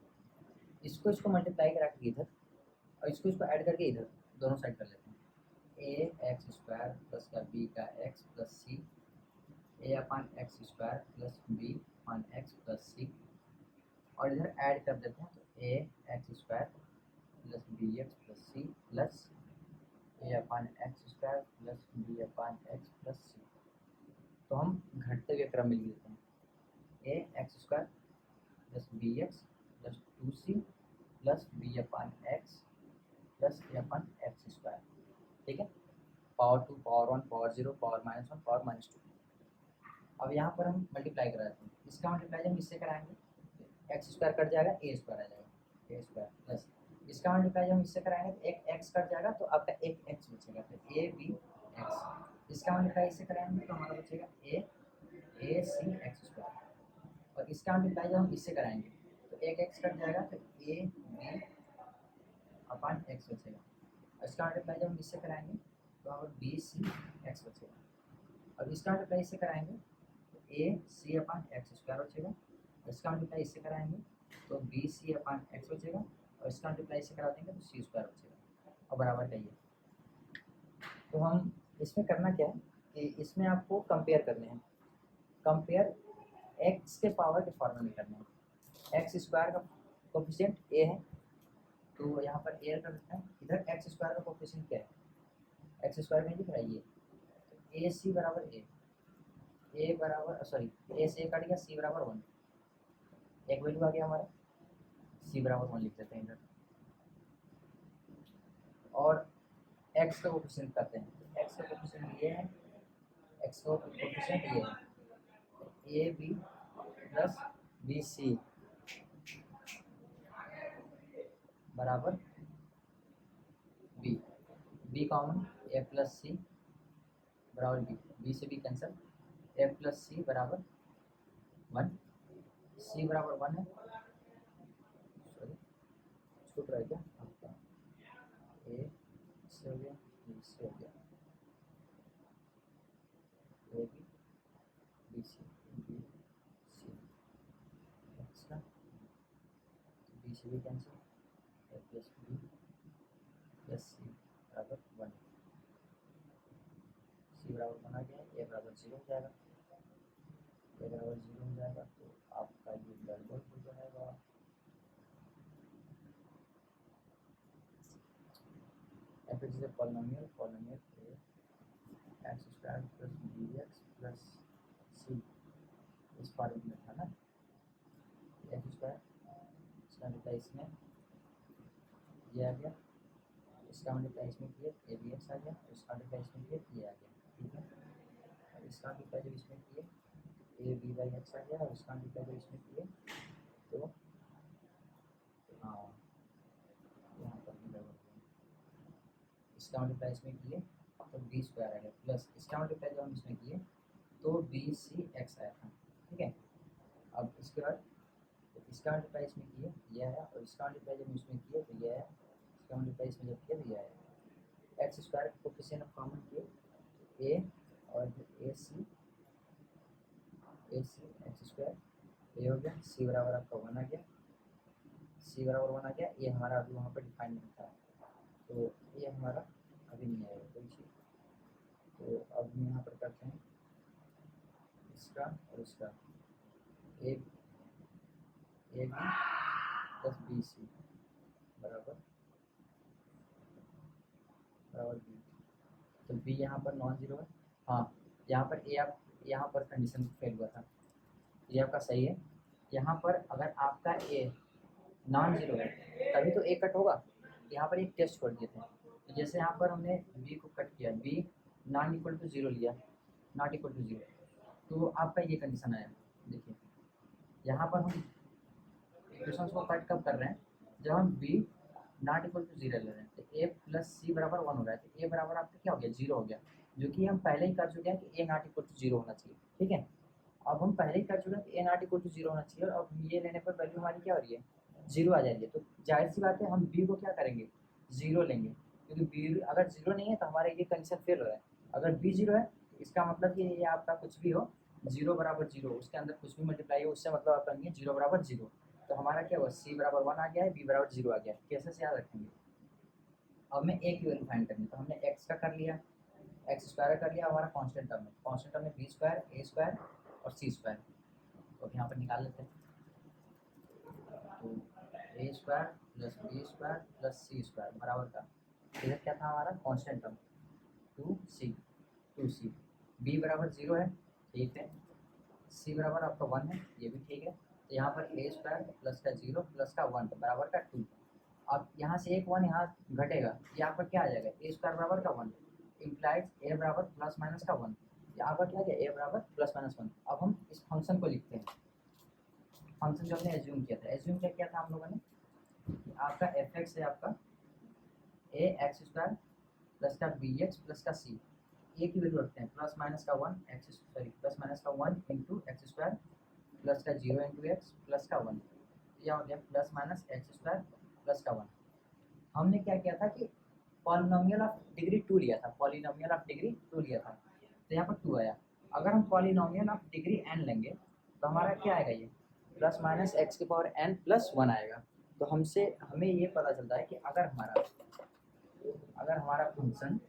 इसको मल्टीप्लाई करा के इधर और इसको ऐड करके इधर दोनों साइड कर लेते हैं, ए एक्स स्क्वायर प्लस का बी का X plus C, A upon X square plus B upon X plus C, और इधर ऐड कर देते हैं, तो A X square plus B X plus C plus A upon X square plus B upon X plus C. तो हम घटते हुए क्रम में लिख देते हैं A X square plus B X plus 2c plus B upon X plus A upon X square. ठीक है, power 2 power 1 power 0 power -1 power -2। अब यहाँ पर हम मल्टीप्लाई कराते हैं, इसका मल्टीप्लाई जब इससे कराएंगे एक्स स्क्वायर कट जाएगा, ए स्क्वायर आ जाएगा, ए स्क्वायर प्लस इसका मल्टीप्लाई जब हम इससे कराएंगे तो एक एक्स कट जाएगा तो आपका एक एक्स बचेगा, तो ए बी एक्स। इसका मल्टीप्लाई इससे कराएंगे तो हमारा बचेगा ए सी एक्स स्क्वायर। और इसका मल्टीप्लाई जब हम इससे कराएंगे तो एक एक्स कट जाएगा तो ए बी अपन एक्स बचेगा। और इसका मल्टीप्लाई जब हम इससे कराएंगे तो हमारा बी सी एक्स बचेगा। और इसका मल्टीप्लाई इससे कराएंगे तो ए सी अपन एक्स स्क्वायर बचेगा। इसका मल्टीप्लाई इससे कराएंगे तो बी सी अपन एक्स बचेगा। और इसका मल्टीप्लाई इससे करा देंगे तो सी स्क्वायर बचेगा और बराबर का ये। तो हम इसमें करना क्या है कि इसमें आपको कंपेयर करने हैं, कंपेयर एक्स के पावर के फॉर्मूले में करना है। एक्स स्क्वायर का कोफिशिएंट ए है तो यहाँ पर ए कर सकते हैं, इधर एक्स स्क्वायर का कोफिशिएंट क्या है, एक्स स्क्वायर में लिख रहा है ये, ए सी बराबर ए बराबर सॉरी ए से कट गया, सी बराबर 1, एक वैल्यू आ गया हमारा, सी बराबर 1 लिख देते हैं इधर। और एक्स का कोफिशिएंट करते हैं, एक्स का कोफिशिएंट ये है, एक्स का कोफिशिएंट ये है, A B plus B C बराबर B, B common A plus C बराबर बी, बी से B cancel, A plus C बराबर 1, सी बराबर 1 है, सॉरी छूट रहा है क्या आपका, ए से हो गया, बी से हो गया, A B B C X का बी से B cancel, A plus B plus C बराबर 1, सी बराबर 1 आ गया, ए बराबर 0 हो जाएगा, ए बराबर 0 हो जाएगा तो आपका ये गड़बड़ हो जाएगा। F is a polynomial, polynomial A X square plus B X plus C, इस फॉर्मूले में था ना एक्स स्क्वायर, इसका मल्टीप्लाई इसमें ये आ गया, इसका मल्टीप्लाई इसमें किए ए बी एक्स आ गया, इसका मल्टीप्लाई इसमें किए ये आ गया। ठीक है, और इसका मल्टीप्लाई जब इसमें किए ए बी बाई एक्स आ गया, और इसका मल्टीप्लाई जब इसमें किए तो हाँ यहाँ पर भी गड़बड़ हो गया, इसका मल्टीप्लाई इसमें किए तो बी स्क्वायर आ गया, प्लस इसका मल्टीप्लाई जब हम इसमें किए तो बी सी एक्स आया था। ठीक है, अब इसके बाद तो इसका मल्टीप्लाई इसमें किए ये आया, और इसका मल्टीप्लाई जब इसमें किए तो ये आया, इसका मल्टीप्लाई इसमें जब किया तो ये आया। एक्स स्क्वायर को कोफिशिएंट कॉमन किए ए और ए सी एक्स स्क्वायर, ए हो गया, सी बराबर आपका 1 आ गया, सी बराबर 1 आ गया, ये हमारा अभी वहाँ पर डिफाइन नहीं था तो ये हमारा अभी नहीं आएगा कोई चीज़। तो अब हम यहाँ पर करते हैं इसका और इसका, A B plus B C बराबर बी, तो बी यहाँ पर नॉन जीरो है, हाँ यहाँ पर ए आप यहाँ पर कंडीशन फेल हुआ था, ये आपका सही है। यहाँ पर अगर आपका ए नॉन जीरो है तभी तो ए कट होगा, यहाँ पर एक टेस्ट छोड़ दिए थे, तो जैसे यहाँ पर हमने बी को कट किया, B non equal to zero लिया, नॉट इक्वल टू जीरो, तो आपका ये कंडीशन आया। देखिए यहाँ पर हम इक्वेशन को कट कब कर रहे हैं, जब हम B not equal to zero ले रहे हैं, तो ए प्लस सी बराबर 1 हो रहा है, तो ए बराबर आपका क्या हो गया, 0 हो गया, जो कि हम पहले ही कर चुके हैं कि ए नॉट इक्वल टू 0 होना चाहिए। ठीक है, अब हम पहले ही कर चुके हैं कि ए नॉट इक्वल टू 0 होना चाहिए, और अब ये लेने पर वैल्यू हमारी क्या हो रही है, 0 आ जाएगी। तो जाहिर सी बात है हम बी को क्या करेंगे, 0 लेंगे, क्योंकि बी अगर 0 नहीं है तो हमारा ये कंडीशन फेल हो रहा है। अगर बी 0 है तो इसका मतलब कि ये आपका कुछ भी हो 0 बराबर 0, उसके अंदर कुछ भी मल्टीप्लाई हो उससे मतलब आप करेंगे 0 बराबर 0, तो हमारा क्या हुआ, सी बराबर 1 आ गया है, बी बराबर 0 आ गया है। कैसे से याद रखेंगे, अब मैं ए की वैल्यू फाइंड करनी, तो हमने एक्स का कर लिया, एक्स स्क्वायर कर लिया, हमारा कांस्टेंट टर्म है, कांस्टेंट टर्म में बी स्क्वायर ए स्क्वायर और सी स्क्वायर, तो यहाँ पर निकाल लेते हैं। तो A square plus B square plus C square बराबर का इधर क्या था हमारा कांस्टेंट टर्म 2c, बी बराबर 0 है, ठीक है। सी बराबर आपका 1 है, ये भी ठीक है। तो यहाँ पर ए स्क्वायर प्लस का 0 प्लस का 1 बराबर का 2। अब यहाँ से एक 1 यहाँ घटेगा, यहाँ पर क्या आ जाएगा, ए स्क्वायर बराबर का 1 इम्प्लाइज ए बराबर प्लस माइनस का 1। यहाँ पर क्या आ गया, ए बराबर प्लस माइनस 1। अब हम इस फंक्शन को लिखते हैं, फंक्शन जो हमने एज्यूम किया था। एज्यूम क्या किया था हम लोगों ने, आपका एफ एक्स है आपका ए एक्स स्क्वायर प्लस का बी एक्स प्लस का सी, ए की वैल्यू रखते हैं प्लस माइनस का 1 एक्स सॉरी प्लस माइनस का 1 इंटू एक्स स्क्वायर प्लस का 0 इंटू एक्स प्लस का 1। यह हो गया plus minus X square plus का 1। हमने क्या किया था कि पॉलिनोमियल ऑफ डिग्री 2 लिया था, पॉलिनोमियल ऑफ डिग्री 2 लिया था, तो यहाँ पर 2 आया। अगर हम पॉलिनोमियल ऑफ डिग्री n लेंगे तो हमारा क्या आएगा, ये प्लस माइनस एक्स की पावर n प्लस 1 आएगा। तो हमें ये पता चलता है कि अगर हमारा फंक्शन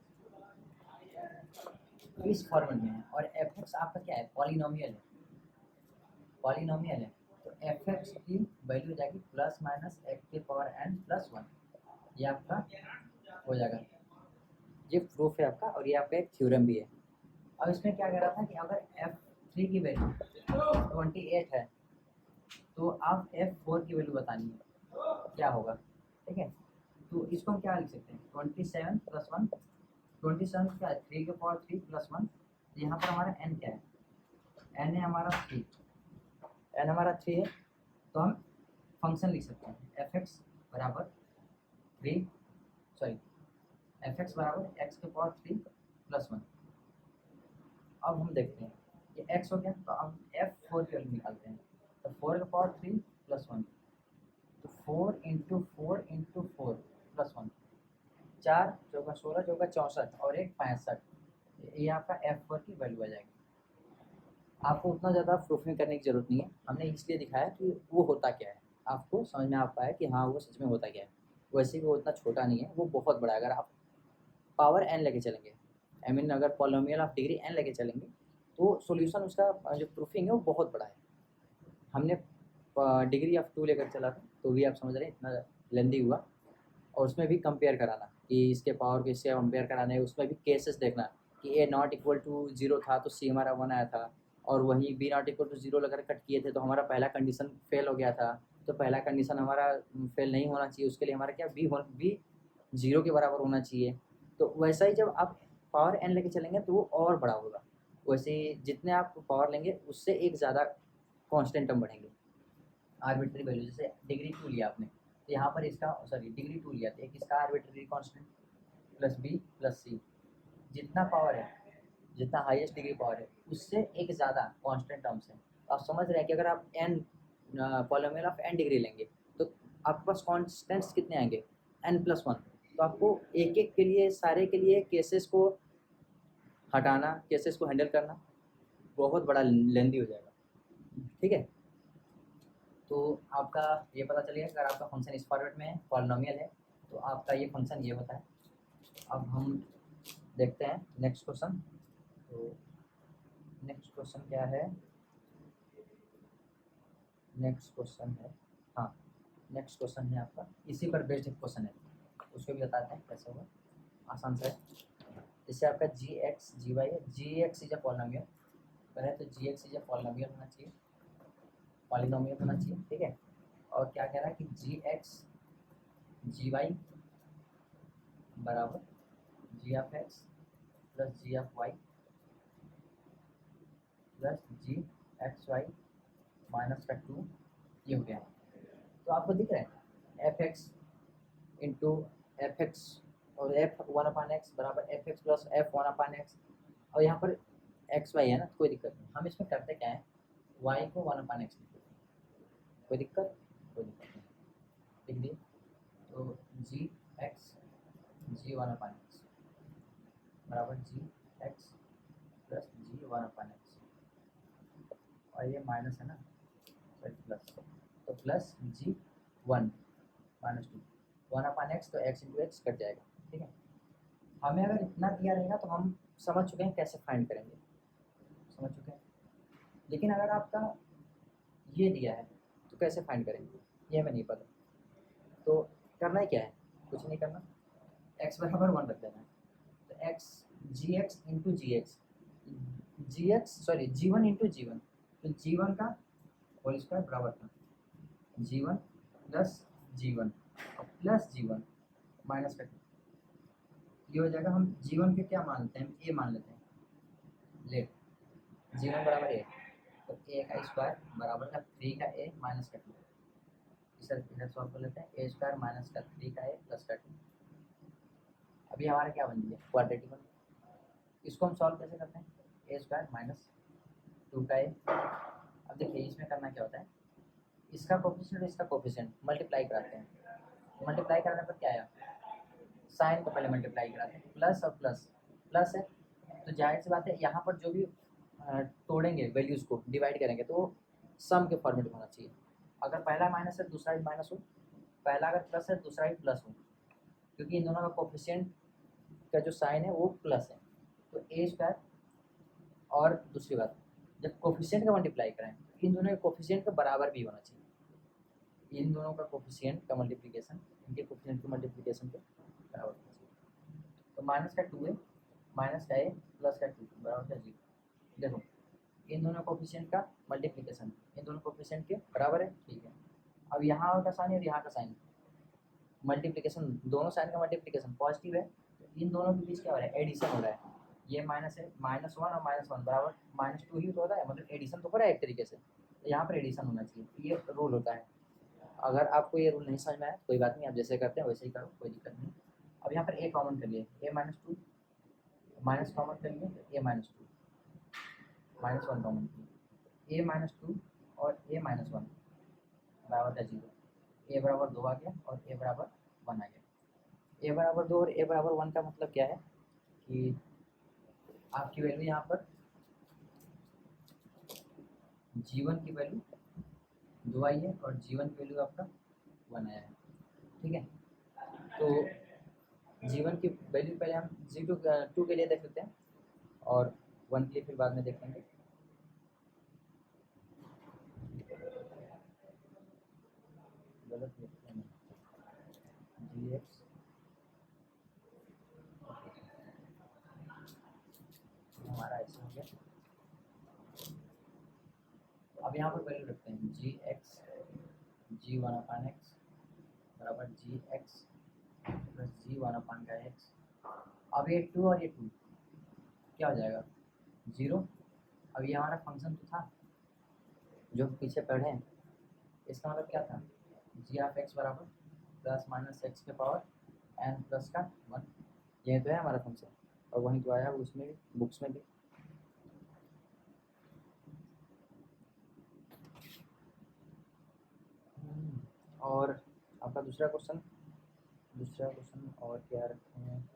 इस फॉर्मेट में है और एफ एक्स आपका क्या है, पॉलिनोमियल है, तो एफ एक्स की वैल्यू हो जाएगी प्लस माइनस एक्स की पावर n प्लस 1। ये आपका हो जाएगा, ये प्रूफ है आपका, और ये आपका एक थ्योरम भी है। अब इसमें क्या कह रहा था कि अगर f3 की वैल्यू 28 है तो आप f4 की वैल्यू बतानी है क्या होगा, ठीक है। तो इसको हम क्या लिख सकते हैं, 27 प्लस 1, 27 क्या है 3 के पावर 3 प्लस 1। यहाँ पर हमारा n क्या है, n है हमारा 3, n हमारा 3 है। तो हम फंक्शन लिख सकते हैं एफ एक्स बराबर एक्स के पावर 3 प्लस 1। अब हम देखते हैं ये x हो गया, तो अब f4 की वैल्यू निकालते हैं। तो 4 के पावर 3 प्लस 1, तो 4 इंटू 4 इंटू 4 प्लस 1, 4 चौका 16 चौका 64 और 1 65। ये आपका f4 की वैल्यू आ जाएगी। आपको उतना ज़्यादा प्रूफिंग करने की ज़रूरत नहीं है, हमने इसलिए दिखाया कि वो होता क्या है, आपको समझ में आ पाया कि हाँ वो सच में होता क्या है। वैसे भी वो उतना छोटा नहीं है, वो बहुत बड़ा है। अगर आप पावर n लेके चलेंगे, आई मीन अगर पॉलिनोमियल ऑफ डिग्री n लेके चलेंगे, तो सॉल्यूशन उसका जो प्रूफिंग है वो बहुत बड़ा है। हमने डिग्री ऑफ 2 लेकर चला था, तो भी आप समझ रहे हैं इतना लेंदी हुआ, और उसमें भी कंपेयर कराना कि इसके पावर को इससे कंपेयर कराना है, उसमें भी केसेस देखना कि ए नॉट इक्वल टू 0 था तो सी हमारा 1 आया था, और वहीं बी नॉट इक्वल टू 0 लगाकर कट किए थे तो हमारा पहला कंडीशन फेल हो गया था। तो पहला कंडीशन हमारा फेल नहीं होना चाहिए, उसके लिए हमारा क्या बी 0 के बराबर होना चाहिए। तो वैसा ही जब आप पावर n लेके चलेंगे तो वो और बड़ा होगा। वैसे ही जितने आप पावर लेंगे उससे एक ज़्यादा कांस्टेंट टर्म बढ़ेंगे, आर्बिट्री वैल्यू। जैसे डिग्री 2 लिया आपने, तो यहाँ पर इसका डिग्री 2 लिया तो एक इसका arbitrary constant plus B plus C, जितना पावर है, जितना हाईएस्ट डिग्री पावर है उससे एक ज़्यादा कांस्टेंट टर्म्स है। आप समझ रहे हैं कि अगर आप n polynomial of n degree लेंगे तो आपके पास कांस्टेंट्स कितने आएंगे, n+1। तो आपको एक एक के लिए, सारे के लिए केसेस को हटाना, केसेस को हैंडल करना बहुत बड़ा लेंदी हो जाएगा, ठीक है। तो आपका ये पता चलिए अगर आपका फंक्शन इस फॉर्मेट में है, पॉलिनोमियल है, तो आपका ये फंक्शन ये होता है। अब हम देखते हैं नेक्स्ट क्वेश्चन। तो नेक्स्ट क्वेश्चन क्या है, नेक्स्ट क्वेश्चन है आपका इसी पर बेस्ड एक क्वेश्चन है, उसको भी बताते हैं कैसे होगा, आसान से है। जैसे आपका जी एक्स जी वाई है, जी एक्स इज अ पॉलिनोमियल करें तो जी एक्स इज अ पॉलिनोमियल होना चाहिए, पॉलिनोमियल होना चाहिए, ठीक है। और क्या कह रहा है कि जी एक्स जी वाई बराबर G of X plus G of Y plus G X Y minus का 2, ये हो गया। तो आपको दिख रहा है F x into F x और एफ 1/x बराबर F X plus F 1/x, और यहाँ पर एक्स वाई है ना, तो कोई दिक्कत नहीं। हम इसमें करते क्या है, वाई को 1/x लिखते हैं, कोई दिक्कत नहीं, लिख दिए। तो जी एक्स जी 1/x बराबर जी एक्स प्लस जी 1/x, और ये माइनस है ना, सॉरी प्लस, तो प्लस जी 1 माइनस 2 1/x, तो x इंटू एक्स कट जाएगा, ठीक है। हमें अगर इतना दिया रहेगा तो हम समझ चुके हैं कैसे फाइंड करेंगे, समझ चुके हैं। लेकिन अगर आपका ये दिया है तो कैसे फाइंड करेंगे, ये हमें नहीं पता। तो करना ही क्या है, कुछ नहीं करना, x बराबर 1 रख देना है। तो x जी एक्स इंटू जी एक्स, G1 इंटू G1, तो G1 का होल स्क्वायर बराबर था G1 प्लस G1 और प्लस G1 माइनस का ये हो जाएगा। हम G1 के क्या मान लेते हैं, ए मान लेते हैं। लेट G1 बराबर ए, तो ए का स्क्वायर बराबर का 3 का ए माइनस का 2। इधर सॉल्व कर लेते हैं। ए स्क्वायर माइनस का 3 का ए प्लस का 2। अभी हमारा क्या बन गया, क्वाड्रेटिक बन गया। इसको हम सॉल्व कैसे करते हैं, ए स्क्वायर माइनस 2 का ए। अब देखिए इसमें करना क्या होता है, इसका कोफिशिएंट और इसका कोफिशिएंट मल्टीप्लाई कराते हैं। मल्टीप्लाई कराने पर क्या आया, साइन को पहले मल्टीप्लाई कराते हैं, प्लस और प्लस प्लस है, तो जाहिर सी बात है यहाँ पर जो भी तोड़ेंगे वैल्यूज़ को डिवाइड करेंगे तो सम के फॉर्मेट में होना चाहिए। अगर पहला माइनस है दूसरा भी माइनस हो, पहला अगर प्लस है दूसरा भी प्लस हो, क्योंकि इन दोनों का कोफिशिएंट का जो साइन है वो प्लस है। तो ए स्क्वायर, और दूसरी बात जब कोफिशिएंट का मल्टीप्लाई करें तो इन दोनों के कोफिशिएंट के बराबर भी होना चाहिए। इन दोनों का कोफिशिएंट का मल्टीप्लिकेशन इनके कोफिशिएंट के मल्टीप्लिकेशन के बराबर होना चाहिए। तो माइनस का 2 है माइनस का ए प्लस का 2 बराबर का 0। देखो इन दोनों कोफिशिएंट का मल्टीप्लिकेशन इन दोनों कोफिशिएंट के बराबर है, ठीक है। अब यहाँ का साइन और यहाँ का साइन मल्टीप्लिकेशन, दोनों साइन का मल्टीप्लिकेशन पॉजिटिव है, तो इन दोनों के बीच क्या हो रहा है, एडिशन हो रहा है। ये माइनस है, -1 और -1 बराबर -2 ही तो होता है, मतलब एडिशन तो हो रहा है एक तरीके से, तो यहाँ पर एडिशन होना चाहिए, ये रूल होता है। अगर आपको ये रूल नहीं समझ में आया कोई बात नहीं, आप जैसे करते हैं वैसे ही करो, कोई दिक्कत नहीं। अब यहाँ पर ए कॉमन कर लिए, ए -2 माइनस कॉमन कर लिए, ए -2 -1 कॉमन किए, ए -2 और ए -1 बराबर का 0। ए बराबर 2 आ गया और ए बराबर 1 आ गया। ए बराबर 2 और ए बराबर 1 का मतलब क्या है कि आपकी वैल्यू यहाँ पर G1 की वैल्यू 2 आई है और G1 की वैल्यू आपका 1 आया है, ठीक है। तो G1 की वैल्यू पहले हम G2 के लिए देख लेते हैं और 1 के लिए फिर बाद में देखेंगे। गलत लिखते हैं GX, हमारा ऐसा हो गया। अब यहाँ पर वैल्यू रखते हैं GX G1/x बराबर GX प्लस G1/x। अब ये 2 और ये 2 क्या हो जाएगा, 0। अब ये हमारा फंक्शन तो था जो पीछे पढ़े हैं, इसका मतलब क्या था, g(x) बराबर प्लस माइनस एक्स के पावर n प्लस का 1। यही तो है हमारा फंक्शन, और वहीं तो आया उसमें भी, बुक्स में भी। और आपका दूसरा क्वेश्चन और क्या रखते हैं,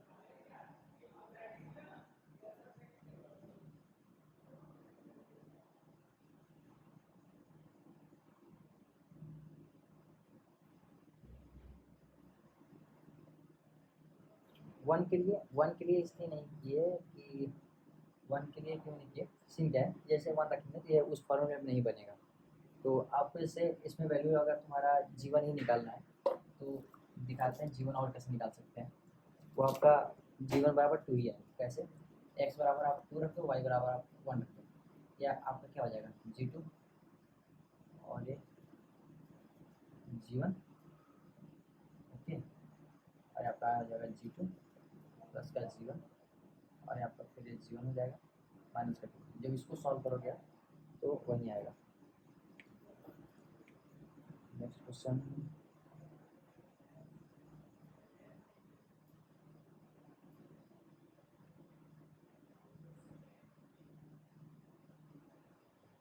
वन के लिए इसलिए नहीं किए कि 1 के लिए क्यों नहीं किए, सीन क्या है, जैसे 1 रखेंगे तो ये उस फॉर्मूले में नहीं बनेगा। तो आपको इससे इसमें वैल्यू अगर तुम्हारा G1 ही निकालना है तो दिखाते हैं G1 और कैसे निकाल सकते हैं। वो आपका G1 बराबर 2 ही है, कैसे, x बराबर आप 2 रख दो, y बराबर आप 1 रख दो, या आपका क्या हो जाएगा G2 और ये G1, ओके, और आपका आ जाएगा G2 प्लस का G1 और आपका फिर ये G1 हो जाएगा माइनस का 2। जब इसको सॉल्व करोगे तो वही आएगा। नेक्स्ट क्वेश्चन,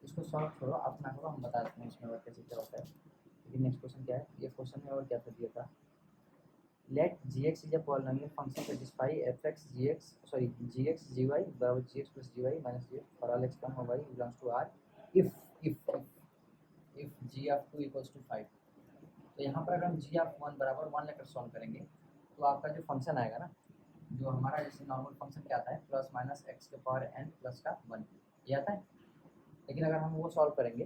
इसको सॉल्व करो, अपना करो, हम बता देते हैं इसमें और कैसे क्या होता है। लेकिन नेक्स्ट क्वेश्चन क्या है, ये क्वेश्चन में और क्या कर दिया था, let gx is a polynomial function satisfy fx gx gx gy बराबर gx plus gy minus gx for all x comma y belongs to r if g of 2 equals to 5। तो यहाँ पर अगर हम g ऑफ 1 बराबर 1 लेकर सॉल्व करेंगे तो आपका जो फंक्शन आएगा ना, जो हमारा जैसे नॉर्मल फंक्शन क्या आता है, प्लस माइनस एक्स के पावर n प्लस का 1 ये आता है। लेकिन अगर हम वो सॉल्व करेंगे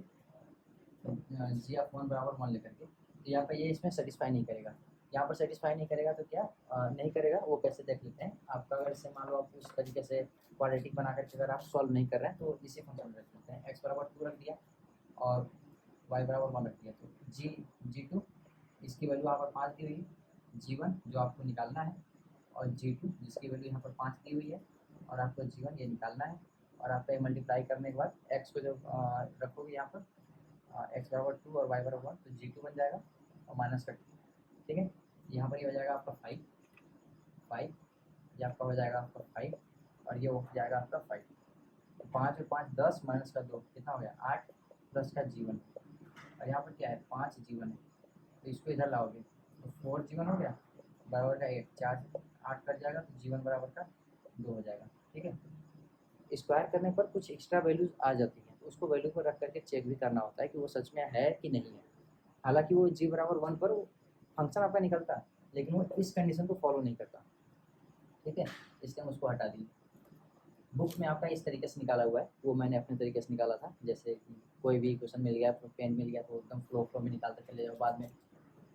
तो g ऑफ 1 बराबर 1 लेकर के, तो यहाँ पर ये इसमें सेटिस्फाई नहीं करेगा। यहाँ पर सेटिस्फाई नहीं करेगा तो क्या नहीं करेगा, वो कैसे देख लेते हैं। आपका अगर से मान लो आप उस तरीके से क्वाड्रेटिक बना करके अगर आप सॉल्व नहीं कर रहे हैं तो इसी फंक्शन में रख लेते हैं। x बराबर 2 रख दिया और y बराबर 1 रख दिया, तो g2 इसकी वैल्यू यहाँ पर 5 दी हुई है, g1 जो आपको निकालना है, और g2 जिसकी वैल्यू यहाँ पर 5 दी हुई है, और आपको g1 ये निकालना है। और आपका ये मल्टीप्लाई करने के बाद x को जब रखोगे यहाँ पर x बराबर 2 और y बराबर 1, तो g2 बन जाएगा और माइनस कर, ठीक है। यहाँ पर ये हो जाएगा आपका 5, ये आपका हो जाएगा आपका 5 और ये हो जाएगा आपका 5। तो 5 और 5 10 माइनस का 2 कितना हो गया 8 प्लस का जीवन, और यहाँ पर क्या है 5 जीवन है, तो इसको इधर लाओगे तो 4 जीवन हो गया बराबर का 8, 4 8 कट जाएगा तो जीवन बराबर का 2 हो जाएगा, ठीक है। स्क्वायर करने पर कुछ एक्स्ट्रा वैल्यूज आ जाती हैं, तो उसको वैल्यू को रख करके चेक भी करना होता है कि वो सच में है कि नहीं है। हालांकि वो g बराबर 1 पर फंक्शन आपका निकलता है, लेकिन वो इस कंडीशन को फॉलो नहीं करता, ठीक है, इसलिए हम उसको हटा दिए। बुक में आपका इस तरीके से निकाला हुआ है, वो मैंने अपने तरीके से निकाला था। जैसे कि कोई भी क्वेश्चन मिल गया, पेन मिल गया, तो एकदम फ्लो में निकालते चले जाओ। बाद में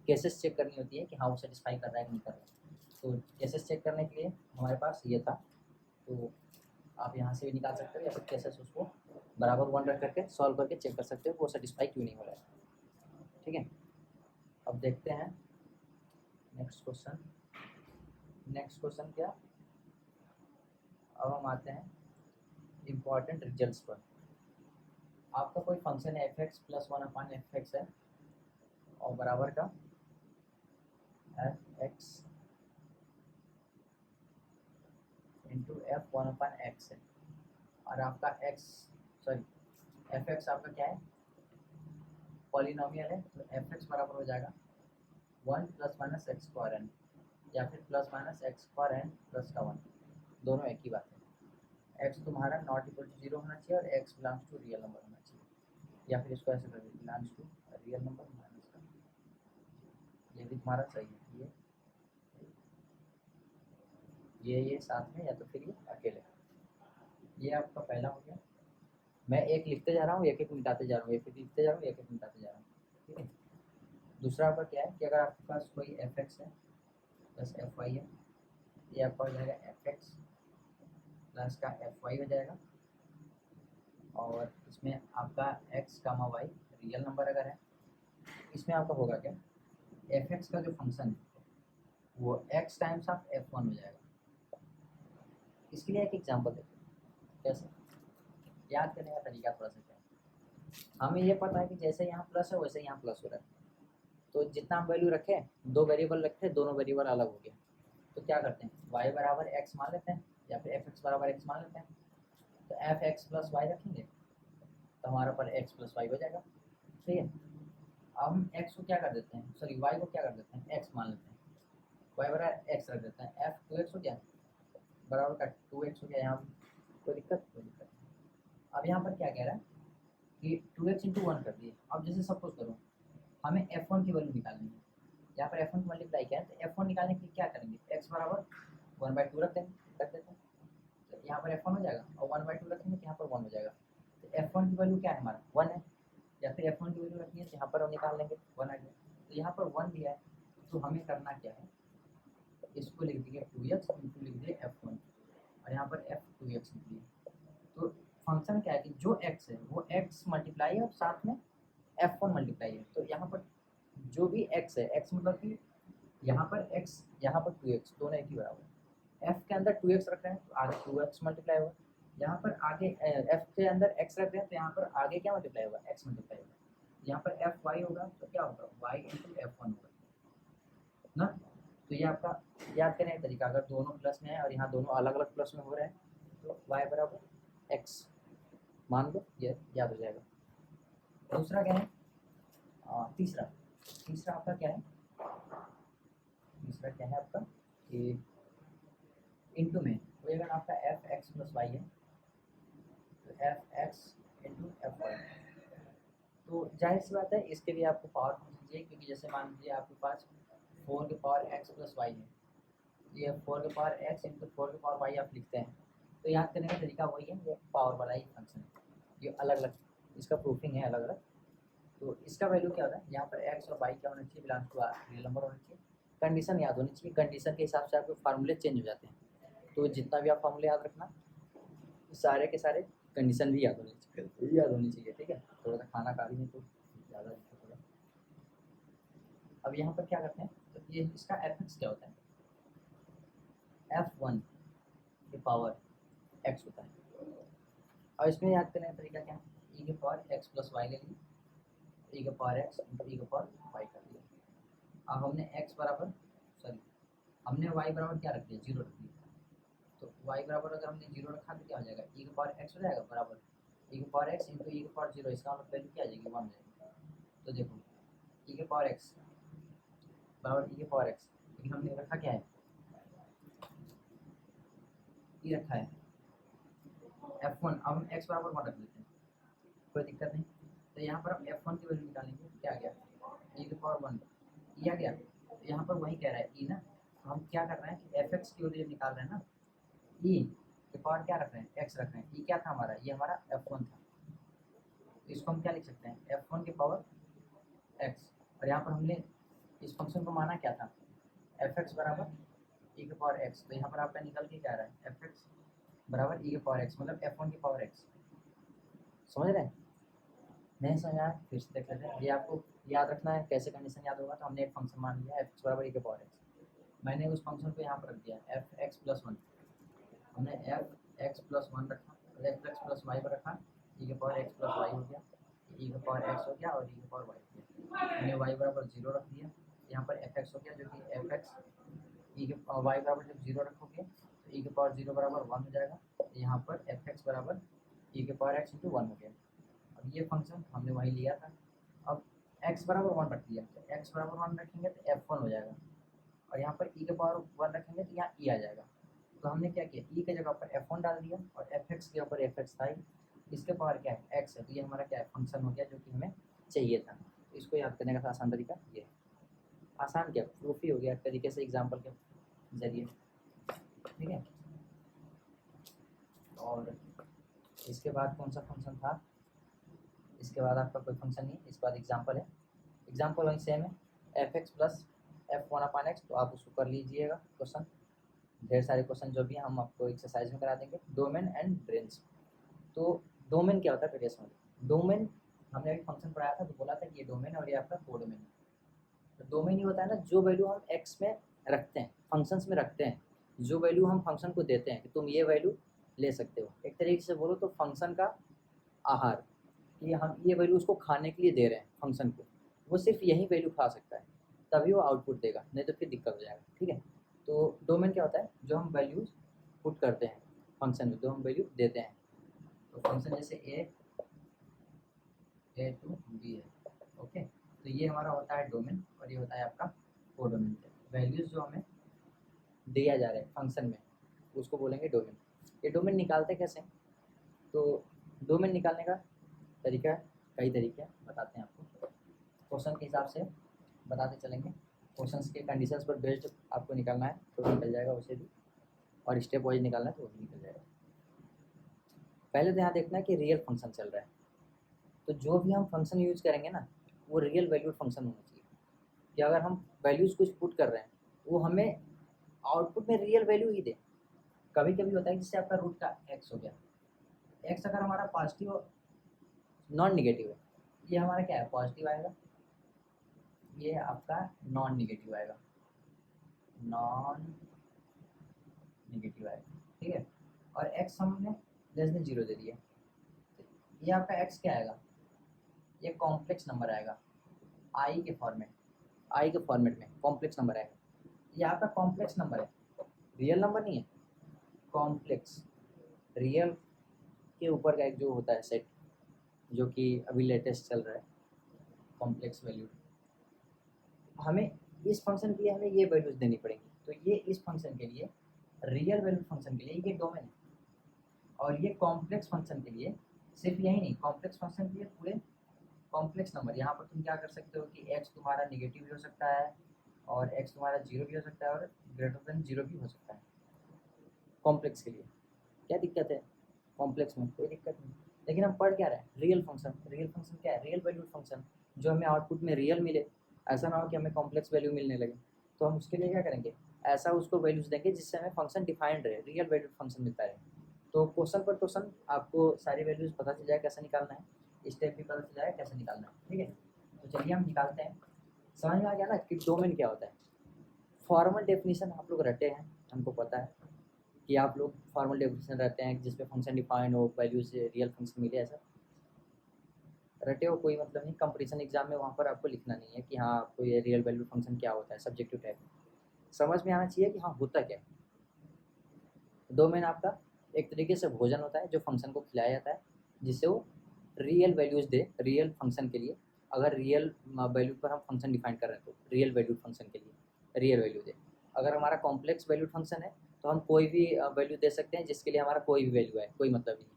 केसेस चेक करनी होती है कि हाँ वो सेटिस्फाई कर रहा है कि नहीं कर रहा है। तो केसेस चेक करने के लिए हमारे पास ये था, तो आप यहाँ से भी निकाल सकते हो, या फिर केसेस उसको बराबर 1 रख करके सॉल्व करके चेक कर सकते हो वो सेटिस्फाई क्यों नहीं हो रहा है, ठीक है। अब देखते हैं नेक्स्ट क्वेश्चन क्या। अब हम आते हैं इम्पॉर्टेंट रिजल्ट्स पर। आपका कोई फंक्शन है f(x + 1 f(x) है और बराबर का f(x) इंटू f(1/x) है, और आपका f(x) आपका क्या है पॉलिनोमियल है, तो f(x) बराबर हो जाएगा 1 ± x²n, या फिर ±x²n प्लस का 1, दोनों एक ही बात है। x तुम्हारा नॉट इक्वल टू 0 होना चाहिए और x belongs to real number होना चाहिए, या फिर इसको ऐसे कर दो belongs to real number minus का, ये भी तुम्हारा सही है। ये साथ में, या तो फिर ये अकेले, ये आपका पहला हो गया। मैं एक लिखते जा रहा हूँ, एक एक मिटाते जा रहा हूँ, एक एक लिखते जा रहा हूँ, एक एक मिटाते जा रहा हूँ, ठीक है। दूसरा आपका क्या है कि अगर आपके पास कोई f(x) है प्लस fy है, ये आपका हो जाएगा f(x) प्लस का fy हो जाएगा, और इसमें आपका x, y रियल नंबर अगर है, इसमें आपका होगा क्या f(x) का जो फंक्शन है वो x टाइम्स ऑफ f(1) हो जाएगा। इसके लिए एक एग्जांपल देखते हैं कैसे याद करने का तरीका थोड़ा सा क्या है। हमें ये पता है कि जैसे यहाँ प्लस है वैसे यहाँ प्लस हो रहा है, तो जितना हम वैल्यू रखे, दो वेरिएबल रखे, दोनों वेरिएबल अलग हो गया, तो क्या करते हैं y बराबर x मान लेते हैं, या फिर f(x) बराबर x मान लेते हैं। तो f(x) प्लस y रखेंगे तो हमारा पर x प्लस y हो जाएगा, ठीक है। अब हम x को क्या कर देते हैं, सॉरी y को क्या कर देते हैं x मान लेते हैं, y बराबर x रख देते हैं, f 2x हो गया बराबर का 2x हो गया। यहाँ कोई दिक्कत नहीं। अब यहाँ पर क्या कह रहा है कि 2x इंटू 1 कर दिए। अब जैसे सपोज करो हमें f1 की वैल्यू निकालनी है, यहाँ पर f1 की मल्टीप्लाई किया है, तो f1 निकालने के लिए क्या करेंगे x बराबर 1/2 रख देते हैं, तो यहाँ पर f1 हो जाएगा, और 1/2 रखेंगे तो यहाँ पर 1 हो जाएगा। तो f1 की वैल्यू क्या है हमारा 1 है, या फिर f1 की वैल्यू रखनी है तो यहाँ पर हम निकाल लेंगे 1 आ गया। तो यहाँ पर 1 दिया है, तो हमें करना क्या है, इसको लिख दिए 2x इंटू लिख दिए f1, और यहाँ पर f2x लिख दिए। तो फंक्शन क्या है कि जो x है वो x मल्टीप्लाई है और साथ में f1 मल्टीप्लाई है। तो यहाँ पर जो भी x है, x मतलब कि यहाँ पर x, यहाँ पर 2x, दोनों एक ही बराबर। f के अंदर 2x रख रहे हैं तो आगे 2x मल्टीप्लाई होगा, यहाँ पर आगे f के अंदर x रख रहे हैं तो यहाँ पर आगे क्या मल्टीप्लाई होगा x मल्टीप्लाई होगा। यहाँ पर fy होगा तो क्या होगा y इंटू f1 होगा ना। तो ये आपका याद करने का तरीका, अगर दोनों प्लस में है और यहाँ दोनों अलग अलग प्लस में हो रहे हैं तो y बराबर x मान लो, ये याद हो जाएगा। दूसरा क्या है तीसरा आपका क्या है, तीसरा क्या है आपका कि इंटू में कोई अगर आपका f(x + y) है तो f(x इंटू f(y), तो जाहिर सी बात है इसके लिए आपको पावर फंक्शन चाहिए, क्योंकि जैसे मान लीजिए आपके पास 4 की पावर x + y है, ये 4 की पावर x इंटू 4 की पावर y आप लिखते हैं, तो याद करने का तरीका वही है, ये पावर वाला ही फंक्शन है, ये अलग अलग इसका प्रूफिंग है अलग अलग। तो इसका वैल्यू क्या होता है, यहाँ पर x और y क्या होना चाहिए बिलोंग्स टू रियल नंबर होना चाहिए, कंडीशन याद होनी चाहिए, कंडीशन के हिसाब से आपके फार्मूले चेंज हो जाते हैं। तो जितना भी आप फार्मूले याद रखना, सारे के सारे कंडीशन भी याद होनी चाहिए, ठीक है। थोड़ा सा खाना खा रही है तो ज़्यादा दिक्कत होगा। अब यहाँ पर क्या करते हैं, तो ये इसका एफ क्या होता है, F1 की पावर x होता है। और इसमें याद करने का तरीका क्या है, e की पावर x प्लस वाई ले ली, e की पावर x इंटू e की पावर y कर दिया। अब हमने x बराबर हमने y बराबर क्या रख दिया, 0 रख दिया। तो y बराबर अगर हमने 0 रखा तो क्या हो जाएगा, e की पावर x हो जाएगा बराबर e की पावर x इंटू e की पावर 0। इसका मतलब वैल्यू क्या आ जाएगी, 1 हो जाएगी। तो देखो e की पावर x बराबर e की पावर x, लेकिन हमने रखा क्या है, e रखा है f1। अब हम x बराबर 1 रख देते हैं, कोई दिक्कत नहीं। तो यहाँ पर हम f1 की वैल्यू निकालेंगे, क्या आ गया, e की पावर 1 e आ गया। तो यहाँ पर वही कह रहा है e ना, तो हम क्या कर रहे हैं कि fx की वैल्यू निकाल रहे हैं ना, e के पावर क्या रख रहे हैं, x रख रहे हैं। e क्या था हमारा, ये हमारा f1 था, तो इसको हम क्या लिख सकते हैं, f1 के पावर x। और यहाँ पर हमने इस फंक्शन को माना क्या था, fx बराबर e के पावर x। तो यहाँ पर आपका निकल के क्या आ रहा है, fx बराबर e के पावर x, मतलब f1 की पावर x। समझ रहे हैं, नहीं समझ आया फिर से देख लेते हैं। ये आपको याद रखना है, कैसे कंडीशन याद होगा। तो हमने एक फंक्शन मान लिया f बराबर e के पावर x, मैंने उस फंक्शन को यहाँ पर रख दिया f(x + 1), हमने f(x + 1) रखा, f(x + y) पर रखा, e के पावर x + y हो गया, e के पावर x हो गया और e के पावर y हो गया। हमने y बराबर 0 रख दिया, यहाँ पर fx हो गया, जो कि fx e के y बराबर जब 0 रखोगे तो e के पावर 0 बराबर 1 हो जाएगा। यहाँ पर fx बराबर e के पावर x इंटू 1 हो गया। अब ये फंक्शन हमने वही लिया था, अब x बराबर 1 रख दिया, तो x बराबर 1 रखेंगे तो f1 हो जाएगा, और यहाँ पर e के पावर 1 रखेंगे तो यहाँ e आ जाएगा। तो हमने क्या किया, e के जगह पर f1 डाल दिया और fx के ऊपर fx था, इसके पावर क्या है, x है। तो ये हमारा क्या है, फंक्शन हो गया जो कि हमें चाहिए था। तो इसको याद करने का आसान तरीका ये है, आसान क्या प्रूफ ही हो गया एक तरीके से एग्जाम्पल के जरिए, ठीक है। और इसके बाद कौन सा फंक्शन था, इसके बाद आपका कोई फंक्शन नहीं, इसके बाद एग्जाम्पल है। एग्जाम्पल वही सेम है, f(x + f1/x), तो आप उसको कर लीजिएगा क्वेश्चन। ढेर सारे क्वेश्चन जो भी हम आपको एक्सरसाइज में करा देंगे। डोमेन एंड रेंज, तो डोमेन क्या होता है पहले समझ। डोमेन हमने अभी फंक्शन पढ़ाया था तो बोला था कि ये डोमेन और ये आपका कोडोमेन है। तो डोमेन ये होता है ना, जो वैल्यू हम x में रखते हैं, फंक्शंस में रखते हैं, जो वैल्यू हम फंक्शन को देते हैं कि तुम ये वैल्यू ले सकते हो। एक तरीके से बोलो तो फंक्शन का आहार, कि हम ये वैल्यू उसको खाने के लिए दे रहे हैं फंक्शन को, वो सिर्फ यही वैल्यू खा सकता है, तभी वो आउटपुट देगा, नहीं तो फिर दिक्कत हो जाएगा, ठीक है। तो डोमेन क्या होता है, जो हम वैल्यूज पुट करते हैं फंक्शन में, जो हम वैल्यू देते हैं। तो फंक्शन जैसे a to b है, ओके। तो ये हमारा होता है डोमेन और ये होता है आपका कोडोमेन। वैल्यूज जो हमें दिया जा रहा है फंक्शन में उसको बोलेंगे डोमेन। ये डोमेन निकालते कैसे, तो डोमेन निकालने का तरीका है, कई तरीके हैं, बताते हैं आपको। क्वेश्चन के हिसाब से बताते चलेंगे, क्वेश्चंस के कंडीशंस पर बेस्ड आपको निकालना है तो निकल जाएगा उसे भी, और स्टेप वाइज निकालना है तो वो भी निकल जाएगा। पहले तो यहाँ देखना है कि रियल फंक्शन चल रहा है, तो जो भी हम फंक्शन यूज करेंगे ना वो रियल वैल्यूड फंक्शन होना चाहिए, कि अगर हम वैल्यूज कुछ पुट कर रहे हैं वो हमें आउटपुट में रियल वैल्यू ही दे। कभी कभी होता है जिससे आपका रूट का x हो गया, x अगर हमारा पॉजिटिव नॉन निगेटिव है, ये हमारा क्या है, पॉजिटिव आएगा, ये आपका नॉन निगेटिव आएगा, नॉन निगेटिव आएगा, ठीक है। और x हमने <0 दे दिया, तो ये आपका x क्या आएगा, ये कॉम्प्लेक्स नंबर आएगा, आई के फॉर्मेट में कॉम्प्लेक्स नंबर आएगा। ये आपका कॉम्प्लेक्स नंबर है, रियल नंबर नहीं है, कॉम्प्लेक्स। रियल के ऊपर का एक जो होता है सेट, जो कि अभी लेटेस्ट चल रहा है, कॉम्प्लेक्स वैल्यू। हमें इस फंक्शन के लिए हमें ये वैल्यूज देनी पड़ेंगी, तो ये इस फंक्शन के लिए, रियल वैल्यू फंक्शन के लिए ये डोमेन है, और ये कॉम्प्लेक्स फंक्शन के लिए सिर्फ यही नहीं, कॉम्प्लेक्स फंक्शन के लिए पूरे कॉम्प्लेक्स नंबर। यहाँ पर तुम क्या कर सकते हो कि x तुम्हारा निगेटिव भी हो सकता है और x तुम्हारा 0 भी हो सकता है और >0 भी हो सकता है कॉम्प्लेक्स के लिए। क्या दिक्कत है, कॉम्प्लेक्स में कोई दिक्कत नहीं। लेकिन हम पढ़ क्या रहे हैं, रियल फंक्शन। रियल फंक्शन क्या है, रियल वैल्यूड फंक्शन, जो हमें आउटपुट में रियल मिले, ऐसा ना हो कि हमें कॉम्प्लेक्स वैल्यू मिलने लगे। तो हम उसके लिए क्या करेंगे, ऐसा उसको वैल्यूज देंगे जिससे हमें फंक्शन डिफाइंड रहे, रियल वैल्यूड फंक्शन मिलता रहे। तो क्वेश्चन पर क्वेश्चन आपको सारी वैल्यूज पता चल जाए कैसे निकालना है, स्टेप भी पता चल जाए कैसे निकालना है, ठीक है। तो चलिए हम निकालते हैं। समझ में आ गया ना कि डोमेन क्या होता है। फॉर्मल डेफिनेशन आप लोग रटे हैं, हमको पता है कि आप लोग फॉर्मल डेफिनेशन रहते हैं जिसपे फंक्शन डिफाइंड हो, वैल्यू से रियल फंक्शन मिले, ऐसा रटे हो, कोई मतलब नहीं। कंपटीशन एग्जाम में वहाँ पर आपको लिखना नहीं है कि हाँ आपको ये रियल वैल्यू फंक्शन क्या होता है, सब्जेक्टिव टाइप समझ में आना चाहिए कि हाँ होता क्या है। डोमेन आपका एक तरीके से भोजन होता है जो फंक्शन को खिलाया जाता है जिससे वो रियल वैल्यूज दे रियल फंक्शन के लिए। अगर रियल वैल्यू पर हम फंक्शन डिफाइन कर रहे हैं तो रियल वैल्यूड फंक्शन के लिए रियल वैल्यू दे। अगर हमारा कॉम्प्लेक्स वैल्यूड फंक्शन है तो हम कोई भी वैल्यू दे सकते हैं जिसके लिए हमारा कोई भी वैल्यू है, कोई मतलब नहीं।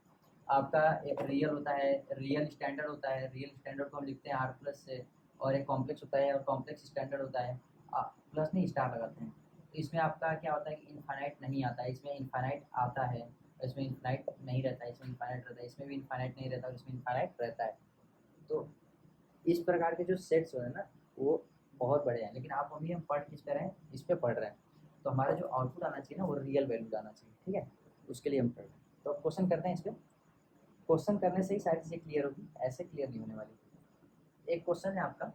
आपका एक रियल होता है, रियल स्टैंडर्ड होता है, रियल स्टैंडर्ड को हम लिखते हैं आर प्लस से, और एक कॉम्प्लेक्स होता है और कॉम्प्लेक्स स्टैंडर्ड होता है प्लस नहीं स्टार लगाते हैं। तो इसमें आपका क्या होता है कि इनफाइनाइट नहीं आता है, इसमें इनफाइनाइट आता है, इसमें इनफाइनाइट नहीं रहता है, इसमें इनफाइनाइट रहता है, इसमें भी इनफाइनाइट नहीं रहता और इसमें इनफाइनाइट रहता है। तो इस प्रकार के जो सेट्स हो है ना वो बहुत बड़े हैं, लेकिन आप अभी हम पढ़ किस पे रहे हैं, इस पे पढ़ रहे हैं। तो हमारा जो आउटपुट आना चाहिए ना वो रियल वैल्यू आना चाहिए, ठीक है। उसके लिए हम पढ़ रहे हैं। तो अब क्वेश्चन करते हैं इस पर। क्वेश्चन करने से ही सारी चीज़ें क्लियर होगी, ऐसे क्लियर नहीं होने वाली। एक क्वेश्चन है आपका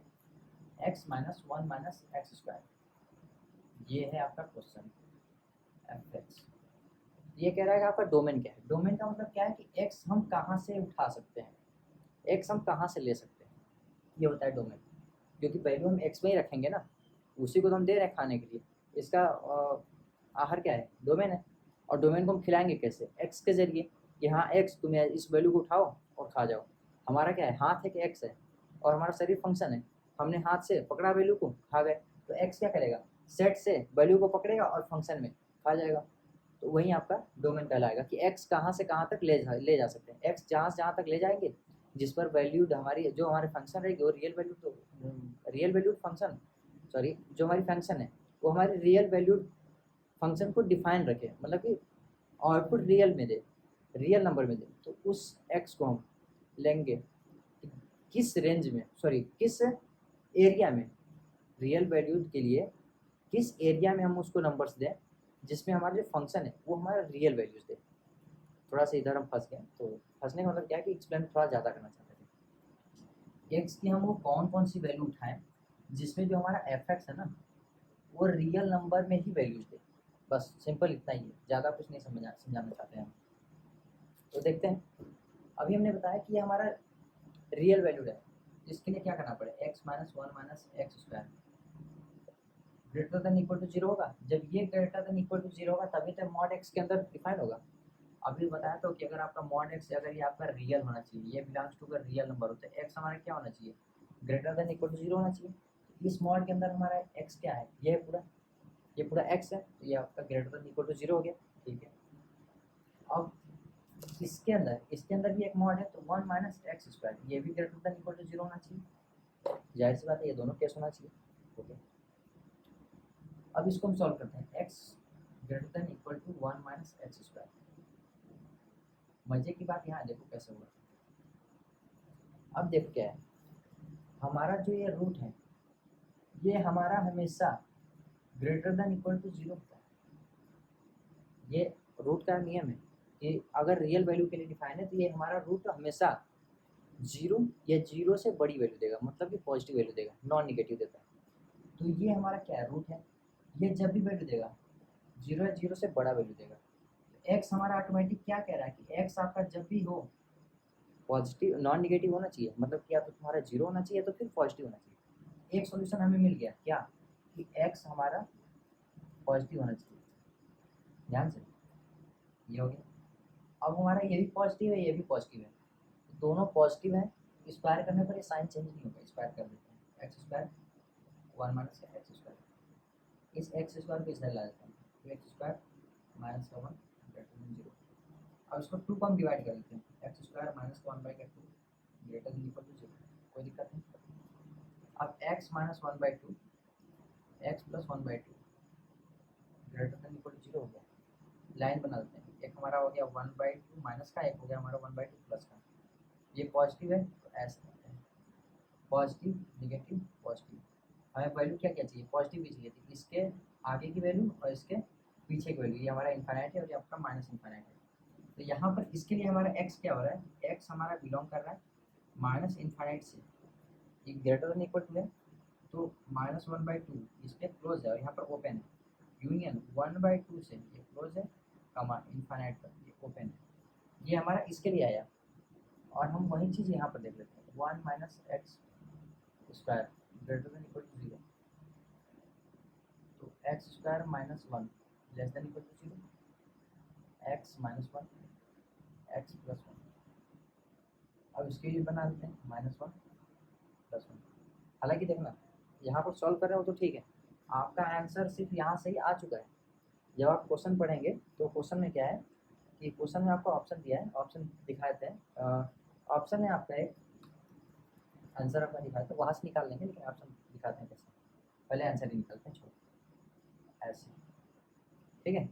x minus one minus X square, ये है आपका क्वेश्चन एफ एक्स। ये कह रहा है कि आपका डोमेन क्या है। डोमेन का मतलब क्या है कि x हम कहाँ से उठा सकते हैं, x हम कहाँ से ले सकते हैं, ये होता है डोमेन। क्योंकि वैल्यू हम x में ही रखेंगे ना, उसी को तो हम दे रहे हैं खाने के लिए। इसका आहार क्या है, डोमेन है। और डोमेन को हम खिलाएंगे कैसे, x के जरिए कि हाँ x तुम इस वैल्यू को उठाओ और खा जाओ। हमारा क्या है, हाथ है कि x है, और हमारा शरीर फंक्शन है। हमने हाथ से पकड़ा वैल्यू को, खा गए। तो x क्या करेगा, सेट से वैल्यू को पकड़ेगा और फंक्शन में खा जाएगा। तो वही आपका डोमेन कहलाएगा कि x कहाँ से कहाँ तक ले जा सकते हैं। x जहाँ से जहाँ तक ले जाएंगे जिस पर वैल्यू हमारी जो हमारे फंक्शन रहेगी वो रियल वैल्यू, तो रियल वैल्यूड फंक्शन, सॉरी जो हमारी फंक्शन है वो हमारे रियल वैल्यूड फंक्शन को डिफाइन रखे, मतलब कि आउटपुट रियल में दे, रियल नंबर में दे। तो उस x को हम लेंगे कि किस रेंज में, सॉरी किस एरिया में, रियल वैल्यूड के लिए किस एरिया में हम उसको नंबर्स दें जिसमें हमारा जो फंक्शन है वो हमारा रियल वैल्यूज दे। थोड़ा सा इधर हम फंस गए, तो फंसने का मतलब क्या है कि एक्सप्लेन थोड़ा ज़्यादा करना चाहते थे। एक्स की हम वो कौन कौन सी वैल्यू उठाएं जिसमें जो हमारा एफ एक्स है ना वो रियल नंबर में ही वैल्यूज दे। बस सिंपल इतना ही है, ज़्यादा कुछ नहीं समझाना चाहते हैं हम। तो देखते हैं, अभी हमने बताया कि ये हमारा रियल वैल्यूड है। इसके लिए क्या करना पड़ेगा, X minus one minus X square greater than equal to zero होगा। जब ये greater than equal to zero होगा तभी तो मॉड एक्स के अंदर डिफाइन होगा। अभी बताया तो कि अगर आपका मॉड एक्स अगर ये आपका रियल होना चाहिए, ये बिलोंग्स टू अगर रियल नंबर होता है, एक्स हमारा क्या होना चाहिए, greater than equal to zero होना चाहिए। इस मॉड के अंदर हमारा एक्स क्या है, ये पूरा एक्स है, तो ये आपका greater than equal to zero हो गया, ठीक है। अब इसके अंदर भी एक मॉड है, तो वन माइनस एक्स स्क्वायर ये भी greater than equal to zero होना चाहिए। जाहिर सी बात है ये दोनों केस होना चाहिए, ओके। अब इसको हम सॉल्व करते हैं, X greater than equal to one minus X square. मजे की बात यहाँ देखो कैसे हुआ। अब देखो क्या है, हमारा जो ये रूट है ये हमारा हमेशा greater than equal to zero होता है। ये रूट का नियम है कि अगर रियल वैल्यू के लिए डिफाइन है तो ये हमारा रूट हमेशा जीरो या जीरो से बड़ी वैल्यू देगा, मतलब कि पॉजिटिव वैल्यू देगा, नॉन निगेटिव देता है। तो ये हमारा क्या है, रूट है। ये जब भी वैल्यू देगा जीरो या जीरो से बड़ा वैल्यू देगा। एक्स हमारा ऑटोमेटिक क्या कह रहा है कि एक्स आपका जब भी हो पॉजिटिव नॉन निगेटिव होना चाहिए, मतलब कि या तो तुम्हारा जीरो होना चाहिए तो फिर पॉजिटिव होना चाहिए। एक सॉल्यूशन हमें मिल गया क्या, कि एक्स हमारा पॉजिटिव होना चाहिए। ध्यान से, ये हो गया। अब हमारा ये भी पॉजिटिव है, ये भी पॉजिटिव है, दोनों पॉजिटिव है। स्क्वायर करने पर ये साइन चेंज नहीं होगा, स्क्वायर कर देते हैं, X square one minus X square. इस एक्स स्क्वायर को इस साइड ला देते हैं, तो एक्स स्क्वायर माइनस का वन ग्रेटर देन जीरो। अब इसको टू को हम डिवाइड कर देते हैं, एक्स स्क्वायर माइनस का वन बाई का two greater than equal to zero, कोई दिक्कत नहीं। अब X minus one by two X plus one by two greater than equal to zero हो गया। लाइन बना देते हैं, एक हमारा हो गया वन बाई टू माइनस का, एक हो गया हमारा वन बाई टू प्लस का। ये पॉजिटिव है तो ऐसे करते हैं, पॉजिटिव निगेटिव पॉजिटिव, हमें वैल्यू क्या क्या चाहिए, पॉजिटिव भी चाहिए थी, इसके आगे की वैल्यू और इसके पीछे की वैल्यू। ये हमारा इन्फाइनाइट है और ये आपका माइनस इन्फाइनाइट है। तो यहाँ पर इसके लिए हमारा एक्स क्या हो रहा है, एक्स हमारा बिलोंग कर रहा है माइनस इन्फाइनाइट से, ये ग्रेटर देन इक्वल टू है, तो -1/2 इस पे क्लोज है और यहाँ पर ओपन है, यूनियन 1/2 से ये क्लोज है, कमा इन्फाइनाइट पर ये ओपन है। ये हमारा इसके लिए आया। और हम वही चीज़ यहाँ पर देख लेते हैं, 1 - x square greater than equal to 0, तो x square -1 less than equal to 0, x -1 x + 1। अब इसके लिए बना देते हैं -1 + 1। हालांकि देखना यहाँ पर सॉल्व कर रहे हो तो ठीक है, आपका आंसर सिर्फ यहाँ से ही आ चुका है। जब आप क्वेश्चन पढ़ेंगे तो क्वेश्चन में क्या है कि क्वेश्चन में आपको ऑप्शन दिया है, ऑप्शन दिखाए थे, ऑप्शन में आपका एक आंसर आपका दिखाया था, वहाँ से निकाल लेंगे, लेकिन ऑप्शन दिखाते हैं कैसे, पहले आंसर ही निकालते हैं, छोड़ ऐसे, ठीक है।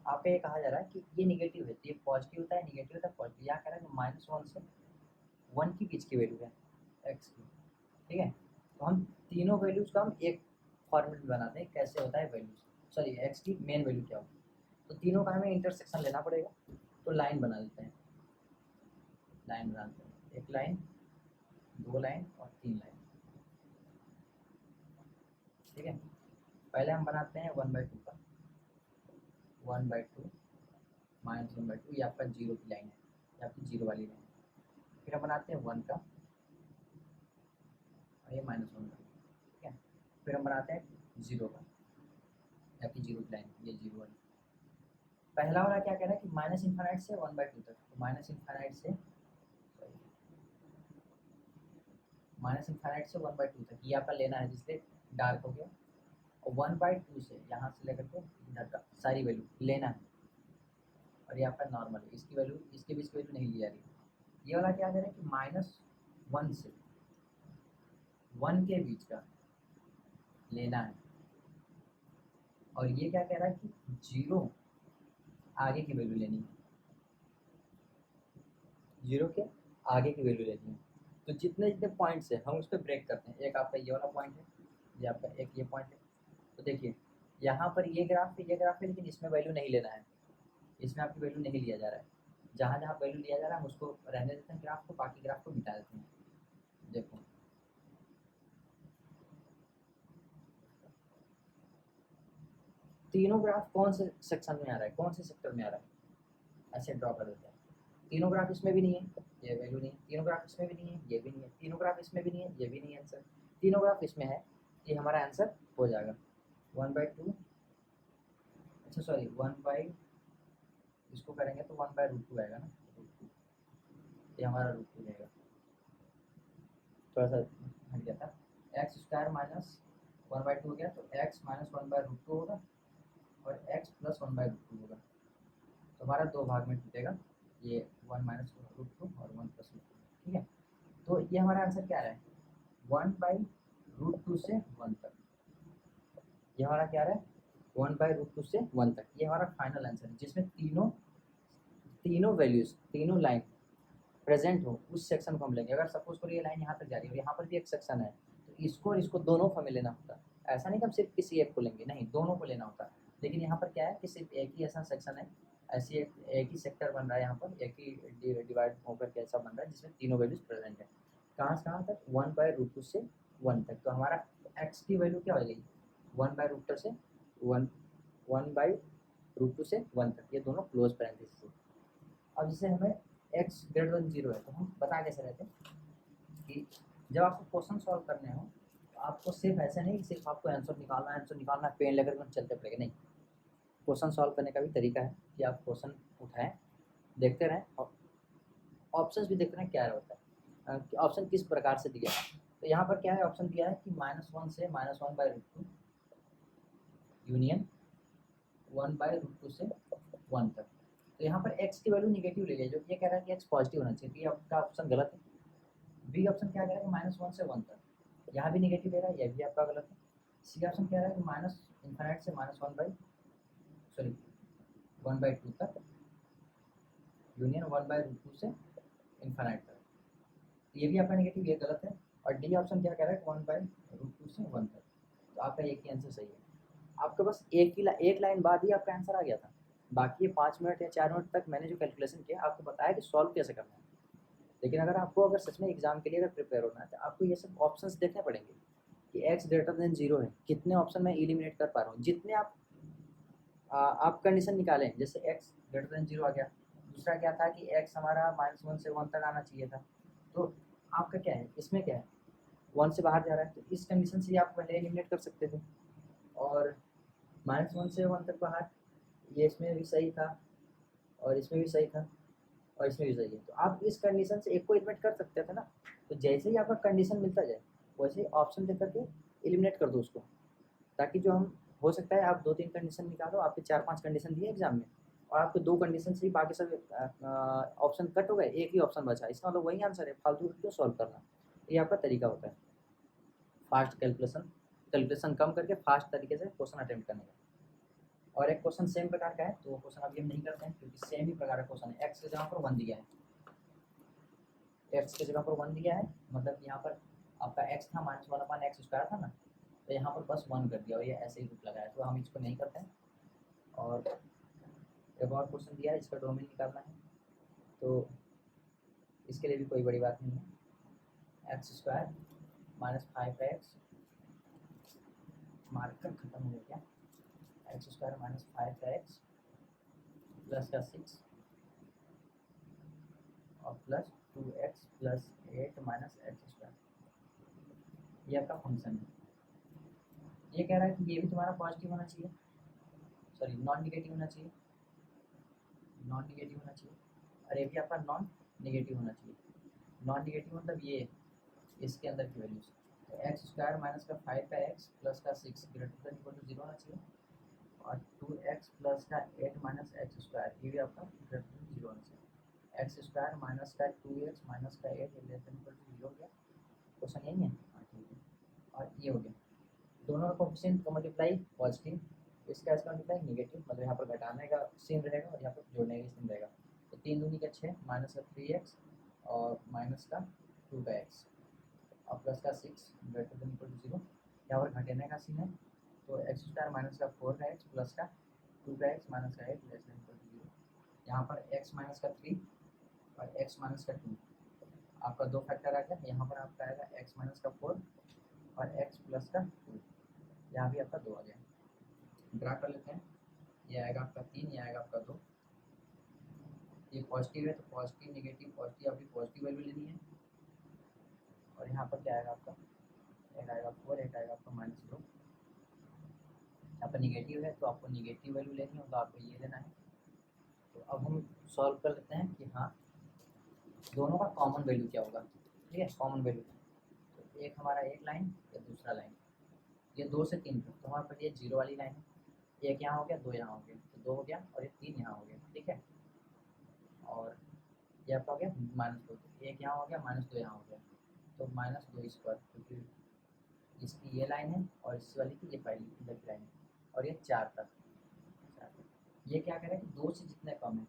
आपका ये कहा जा रहा है कि ये निगेटिव है, तो ये पॉजिटिव होता है, निगेटिव होता है पॉजिटिव। यहाँ कह रहा है कि -1 से 1 की बीच की वैल्यू है एक्स की, ठीक है। तो हम तीनों वैल्यूज का हम एक फॉर्मेट में बनाते हैं, कैसे होता है वैल्यूज, सॉरी एक्स की मेन वैल्यू क्या होगी। तो तीनों का हमें इंटरसेक्शन लेना पड़ेगा, तो लाइन बना देते हैं, लाइन बनाते हैं, एक लाइन, दो लाइन और तीन लाइन, ठीक है। पहले हम बनाते हैं 1/2 का, 1/2 -1/2, ये आपका जीरो की लाइन है, ये आपकी जीरो वाली लाइन। फिर हम बनाते हैं 1 का और ये -1 का, ठीक है। फिर हम बनाते हैं 0 का, ये आपकी जीरो की लाइन, ये जीरो वाली। पहला वाला क्या कह रहा है कि माइनस इन्फाइनाइट से 1/2 तक, तो माइनस इन्फाइनाइट से 1/2 तक ये आपका लेना है, जिससे डार्क हो गया। और 1/2 से यहाँ से लेकर के इधर तक सारी वैल्यू लेना है, और ये आपका नॉर्मल है, इसकी वैल्यू, इसके बीच की वैल्यू नहीं ली जा रही। ये वाला क्या कह रहा है कि -1 से 1 के बीच का लेना है, और ये क्या कह रहा है कि 0 आगे की वैल्यू लेनी है, 0 के आगे की वैल्यू लेनी है। तो जितने जितने पॉइंट्स है हम उस पर ब्रेक करते हैं। एक आपका ये वाला पॉइंट है, ये आपका एक ये पॉइंट है। तो देखिए यहाँ पर ये ग्राफ है, ये ग्राफ है, लेकिन इसमें वैल्यू नहीं लेना है, इसमें आपकी वैल्यू नहीं लिया जा रहा है। जहाँ जहाँ वैल्यू लिया जा रहा है हम उसको रहने देते हैं ग्राफ को, बाकी ग्राफ को मिटा देते हैं। देखो तीनों ग्राफ कौन से सेक्शन में आ रहा है, कौन से सेक्टर में आ रहा है, ऐसे ड्रॉ कर देते हैं। तीनों ग्राफ इसमें भी नहीं है, ये वैल्यू नहीं है, तीनों ग्राफ इसमें भी नहीं है, ये भी नहीं है, तीनों ग्राफ इसमें भी नहीं है, ये भी नहीं है आंसर, तीनों ग्राफ इसमें है, ये हमारा आंसर हो जाएगा 1/2। अच्छा सॉरी 1 इसको करेंगे तो 1/√2 आएगा ना, ये हमारा √2 रहेगा, थोड़ा सा हट गया था। एक्स स्क्वायर -1/2 हो गया, तो x -1/√2 होगा और x + 1/√2 होगा। तो हमारा दो भाग में टूटेगा, ये 1 - √2 और 1 + √2, ठीक है। तो ये हमारा आंसर क्या है, 1/√2 से 1 तक, ये हमारा क्या है 1/√2 से 1 तक, ये हमारा फाइनल आंसर है, जिसमें तीनों तीनों वैल्यूज, तीनों लाइन प्रेजेंट हो, उस सेक्शन को हम लेंगे। अगर सपोज करो ये लाइन यहाँ तक जा रही है और यहाँ पर भी एक सेक्शन है, तो इसको और इसको दोनों को हमें लेना होता है। ऐसा नहीं कि हम सिर्फ किसी एक को लेंगे, नहीं, दोनों को लेना होता है। लेकिन यहाँ पर क्या है कि सिर्फ एक ही ऐसा सेक्शन है, ऐसी एक ही सेक्टर बन रहा है, यहाँ पर एक ही डिवाइड होकर के ऐसा बन रहा है जिसमें तीनों वैल्यूज प्रेजेंट है। कहाँ से कहाँ तक, 1/√2 से 1 तक। तो हमारा एक्स की वैल्यू क्या हो गई, 1/√2 से 1, 1/√2 से 1 तक, ये दोनों क्लोज पैरेंथेसिस है। अब जैसे हमें x > 0 है, तो हम बता कैसे रहते हैं कि जब आपको क्वेश्चन सॉल्व करने हो तो आपको सिर्फ ऐसा नहीं कि सिर्फ आपको आंसर निकालना है, पेन लेकर के चलते पड़ेगा, नहीं। क्वेश्चन सॉल्व करने का भी तरीका है कि आप क्वेश्चन उठाएं, देखते रहें और ऑप्शंस भी देखते रहें क्या होता है, कि ऑप्शन किस प्रकार से दिया है। तो यहाँ पर क्या है, ऑप्शन दिया है कि -1 से -1/√2 यूनियन 1/√2 से 1 तक। तो यहाँ पर x की वैल्यू निगेटिव ले लिया, जो ये कह रहा है कि x पॉजिटिव होना चाहिए, तो ये आपका ऑप्शन गलत है। बी ऑप्शन क्या कह रहा है कि -1 से 1 तक, यहाँ भी निगेटिव ले रहा है, यह भी आपका गलत है। सी ऑप्शन कह रहा है कि -∞ से -1/2 तक यूनियन 1/√2 से इन्फाइनाइट तक, तो ये भी आपका निगेटिव, ये गलत है। और डी ऑप्शन क्या कह रहा है 1/√2 से 1 तक, तो आपका एक ही आंसर सही है। आपका बस एक लाइन बाद ही आपका आंसर आ गया था। बाकी ये 5 मिनट या 4 मिनट तक मैंने जो कैलकुलेशन किया आपको बताया कि सॉल्व कैसे करना है। लेकिन अगर सच में एग्जाम के लिए अगर प्रिपेयर होना है तो आपको ये सब ऑप्शंस देखने पड़ेंगे कि x ग्रेटर देन 0 है, कितने ऑप्शन मैं एलिमिनेट कर पा रहा हूँ। जितने आप कंडीशन निकालें, जैसे x ग्रेटर देन 0 आ गया, दूसरा क्या था कि x हमारा -1 से 1 तक आना चाहिए था, तो आपका क्या है, इसमें क्या है 1 से बाहर जा रहा है, तो इस कंडीशन से आप पहले एलिमिनेट कर सकते थे। और -1 से 1 तक बाहर, ये इसमें भी सही था और इसमें भी सही था और इसमें भी सही है, तो आप इस कंडीशन से एक को एलिमिनेट कर सकते थे ना। तो जैसे ही आपका कंडीशन मिलता जाए वैसे ही ऑप्शन दे करके एलिमिनेट कर दो उसको, ताकि जो हम हो सकता है आप 2-3 कंडीशन निकालो, आपके 4-5 कंडीशन दिए एग्जाम में और आपको 2 कंडीशन से ही बाकी सब ऑप्शन कट हो गए, एक ही ऑप्शन बचा, इसका मतलब वही आंसर है, फालतू क्यों सॉल्व करना। ये आपका तरीका होता है फास्ट कैलकुलेशन कम करके फास्ट तरीके से क्वेश्चन अटेम्प्ट करने का। और एक क्वेश्चन सेम प्रकार का है, तो वो क्वेश्चन अभी हम नहीं करते हैं क्योंकि सेम ही प्रकार का क्वेश्चन है। एक्स की जगह पर 1 दिया है, एक्स की जगह पर 1 दिया है, मतलब यहाँ पर आपका एक्स था -1/x² था ना, तो यहाँ पर बस 1 कर दिया और ये ऐसे ही रूप लगाया, तो हम इसको नहीं करते हैं। और एक और क्वेश्चन दिया है, इसका डोमेन निकालना है, तो इसके लिए भी कोई बड़ी बात नहीं है। x² -5x, मार्कर खत्म हो गया, x² -5x प्लस का 6 और प्लस 2x प्लस 8 -x², ये आपका फंक्शन है। ये कह रहा है कि ये भी तुम्हारा पॉजिटिव होना चाहिए, सॉरी नॉन निगेटिव होना चाहिए, नॉन निगेटिव होना चाहिए, और ये भी आपका नॉन निगेटिव होना चाहिए। नॉन निगेटिव मतलब ये इसके अंदर की वैल्यूज, तो x² माइनस का 5 का x प्लस का 6 ग्रेटर देन इक्वल टू 0 होना चाहिए, और 2x प्लस का 8 माइनस x² ये भी आपका ग्रेटर देन 0 होना चाहिए। x² माइनस का 2x माइनस का 8 ग्रेटर देन इक्वल टू 0 हो गया। क्वेश्चन यही है, हाँ ठीक है। और ये हो गया, दोनों का कोएफिशिएंट का मल्टीप्लाई पॉजिटिव, इसका इसका मल्टीप्लाई निगेटिव, मतलब यहाँ पर घटाने का सीन रहेगा और यहाँ पर जोड़ने का सीन रहेगा। तो 3 दूनी का 6 माइनस का 3x और माइनस का 2 का x और प्लस का 6 ग्रेटर देन इक्वल टू 0, यहाँ पर घटाने का सीन है, तो x² माइनस का 4 का x प्लस का 2 का x माइनस का 8 लेस देन इक्वल टू 0। यहाँ पर x माइनस का 3 और x माइनस का 2, आपका 2 फैक्टर आ गया, यहाँ पर आपका आएगा x माइनस का 4 और x प्लस का 2, यहाँ भी आपका 2 आ गया। ड्रा कर लेते हैं, ये आएगा आपका 3, ये आएगा आपका 2, ये पॉजिटिव है तो पॉजिटिव निगेटिव पॉजिटिव, आपकी पॉजिटिव वैल्यू लेनी है। और यहाँ पर क्या आएगा आपका, एक आएगा 4, एक आएगा आपका -2। यहाँ पर निगेटिव है तो आपको निगेटिव वैल्यू लेनी हो, तो आपको ये लेना है। तो अब हम सॉल्व कर लेते हैं कि हाँ दोनों का कॉमन वैल्यू क्या होगा। ठीक है, कॉमन वैल्यू, तो एक हमारा एक लाइन या दूसरा लाइन, ये 2 से 3 तक, तो हमारे पास ये 0 वाली लाइन है, एक यहाँ हो गया, 2 यहाँ हो गया, तो 2 हो गया और ये 3 यहाँ हो गया। ठीक है, और ये आपका हो गया -2, तो एक यहाँ हो गया, -2 यहाँ हो गया, तो -2², क्योंकि इसकी ये लाइन है और इस वाली की ये पहली इधर की लाइन है, और ये 4 तक। ये क्या कह रहा है कि 2 से जितने कम है,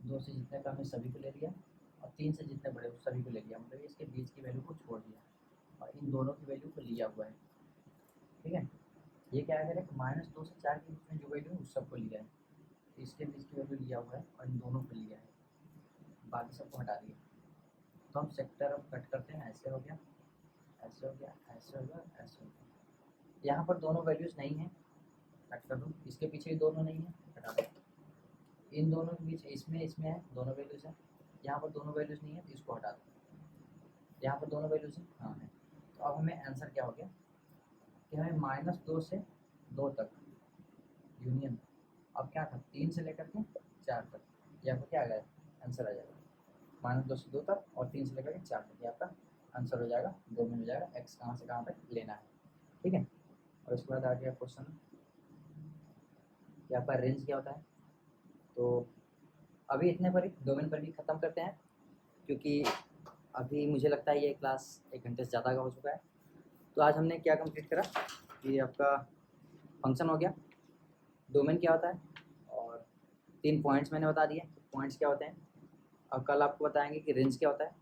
2 से जितने कम है सभी को ले लिया, और 3 से जितने बड़े हो सभी को ले लिया, मतलब इसके बीच की वैल्यू को छोड़ दिया और इन दोनों की वैल्यू को लिया हुआ है। ठीक है, ये क्या कह रहा है कि -2 से 4 के बीच में जो वैल्यू है उस सबको लिया है, तो इसके बीच की वैल्यू लिया हुआ है और इन दोनों को लिया है, बाकी सबको हटा दिया। तो हम सेक्टर अब कट करते हैं, ऐसे हो गया, ऐसे हो गया, ऐसे हो गया, ऐसे हो गया। यहाँ पर दोनों वैल्यूज़ नहीं है, कट कर दो, इसके पीछे भी दोनों नहीं है, हटा दो, इन दोनों के बीच इसमें इसमें है दोनों वैल्यूज़ हैं, यहाँ पर दोनों वैल्यूज़ नहीं है तो इसको हटा दो, यहाँ पर दोनों वैल्यूज़ हैं, हाँ है। तो अब हमें आंसर क्या हो गया कि हमें -2 से 2 तक यूनियन, अब क्या था 3 से लेकर के 4 तक, ये आपको क्या आ गया आंसर आ जाएगा, -2 से 2 तक और 3 से लेकर के 4 तक, ये आपका आंसर हो जाएगा, 2 में हो जाएगा, एक्स कहाँ से कहाँ तक लेना है। ठीक है, और उसके बाद आ गया क्वेश्चन कि आपका रेंज क्या होता है। तो अभी इतने पर ही डोमेन पर भी ख़त्म करते हैं, क्योंकि अभी मुझे लगता है ये क्लास 1 घंटे से ज़्यादा का हो चुका है। तो आज हमने क्या कंप्लीट करा कि आपका फंक्शन हो गया, डोमेन क्या होता है, और 3 पॉइंट्स मैंने बता दिए पॉइंट्स क्या होते हैं। अब कल आपको बताएंगे कि रेंज क्या होता है,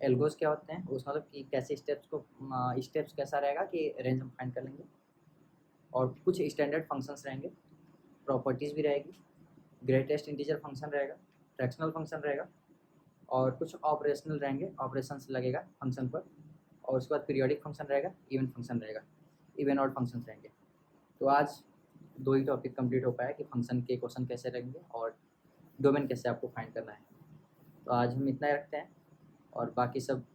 एल्गोस क्या होते हैं, उस मतलब कि कैसे स्टेप्स कैसा रहेगा कि रेंज हम फाइंड कर लेंगे। और कुछ स्टैंडर्ड फंक्शंस रहेंगे, प्रॉपर्टीज़ भी रहेगी, ग्रेटेस्ट इंटीजर फंक्शन रहेगा, फ्रैक्शनल फंक्शन रहेगा, और कुछ ऑपरेशनल रहेंगे, ऑपरेशंस लगेगा फंक्शन पर, और उसके बाद पीरियोडिक फंक्शन रहेगा, इवन फंक्शन रहेगा, इवन ऑड फंक्शन रहेंगे। तो आज 2 ही टॉपिक कंप्लीट हो पाया कि फंक्शन के क्वेश्चन कैसे रहेंगे और डोमेन कैसे आपको फाइंड करना है। तो आज हम इतना ही रखते हैं और बाकी सब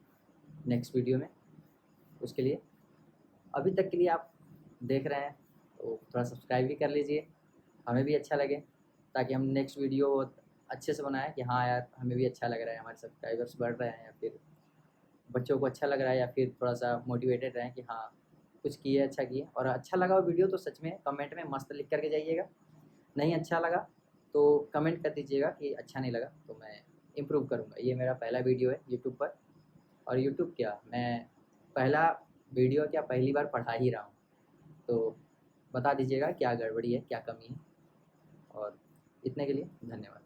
नेक्स्ट वीडियो में। उसके लिए अभी तक के लिए आप देख रहे हैं तो थोड़ा सब्सक्राइब भी कर लीजिए, हमें भी अच्छा लगे, ताकि हम नेक्स्ट वीडियो अच्छे से बनाएं कि हाँ यार हमें भी अच्छा लग रहा है, हमारे सब्सक्राइबर्स बढ़ रहे हैं, या फिर बच्चों को अच्छा लग रहा है, या फिर थोड़ा सा मोटिवेटेड रहें कि हाँ कुछ किए, अच्छा किए। और अच्छा लगा वो वीडियो तो सच में कमेंट में मस्त लिख करके जाइएगा, नहीं अच्छा लगा तो कमेंट कर दीजिएगा कि अच्छा नहीं लगा, तो मैं इम्प्रूव करूँगा। ये मेरा पहला वीडियो है यूट्यूब पर, और यूट्यूब क्या, मैं पहला वीडियो क्या पहली बार पढ़ा ही रहा हूँ, तो बता दीजिएगा क्या गड़बड़ी है, क्या कमी है। और इतने के लिए धन्यवाद।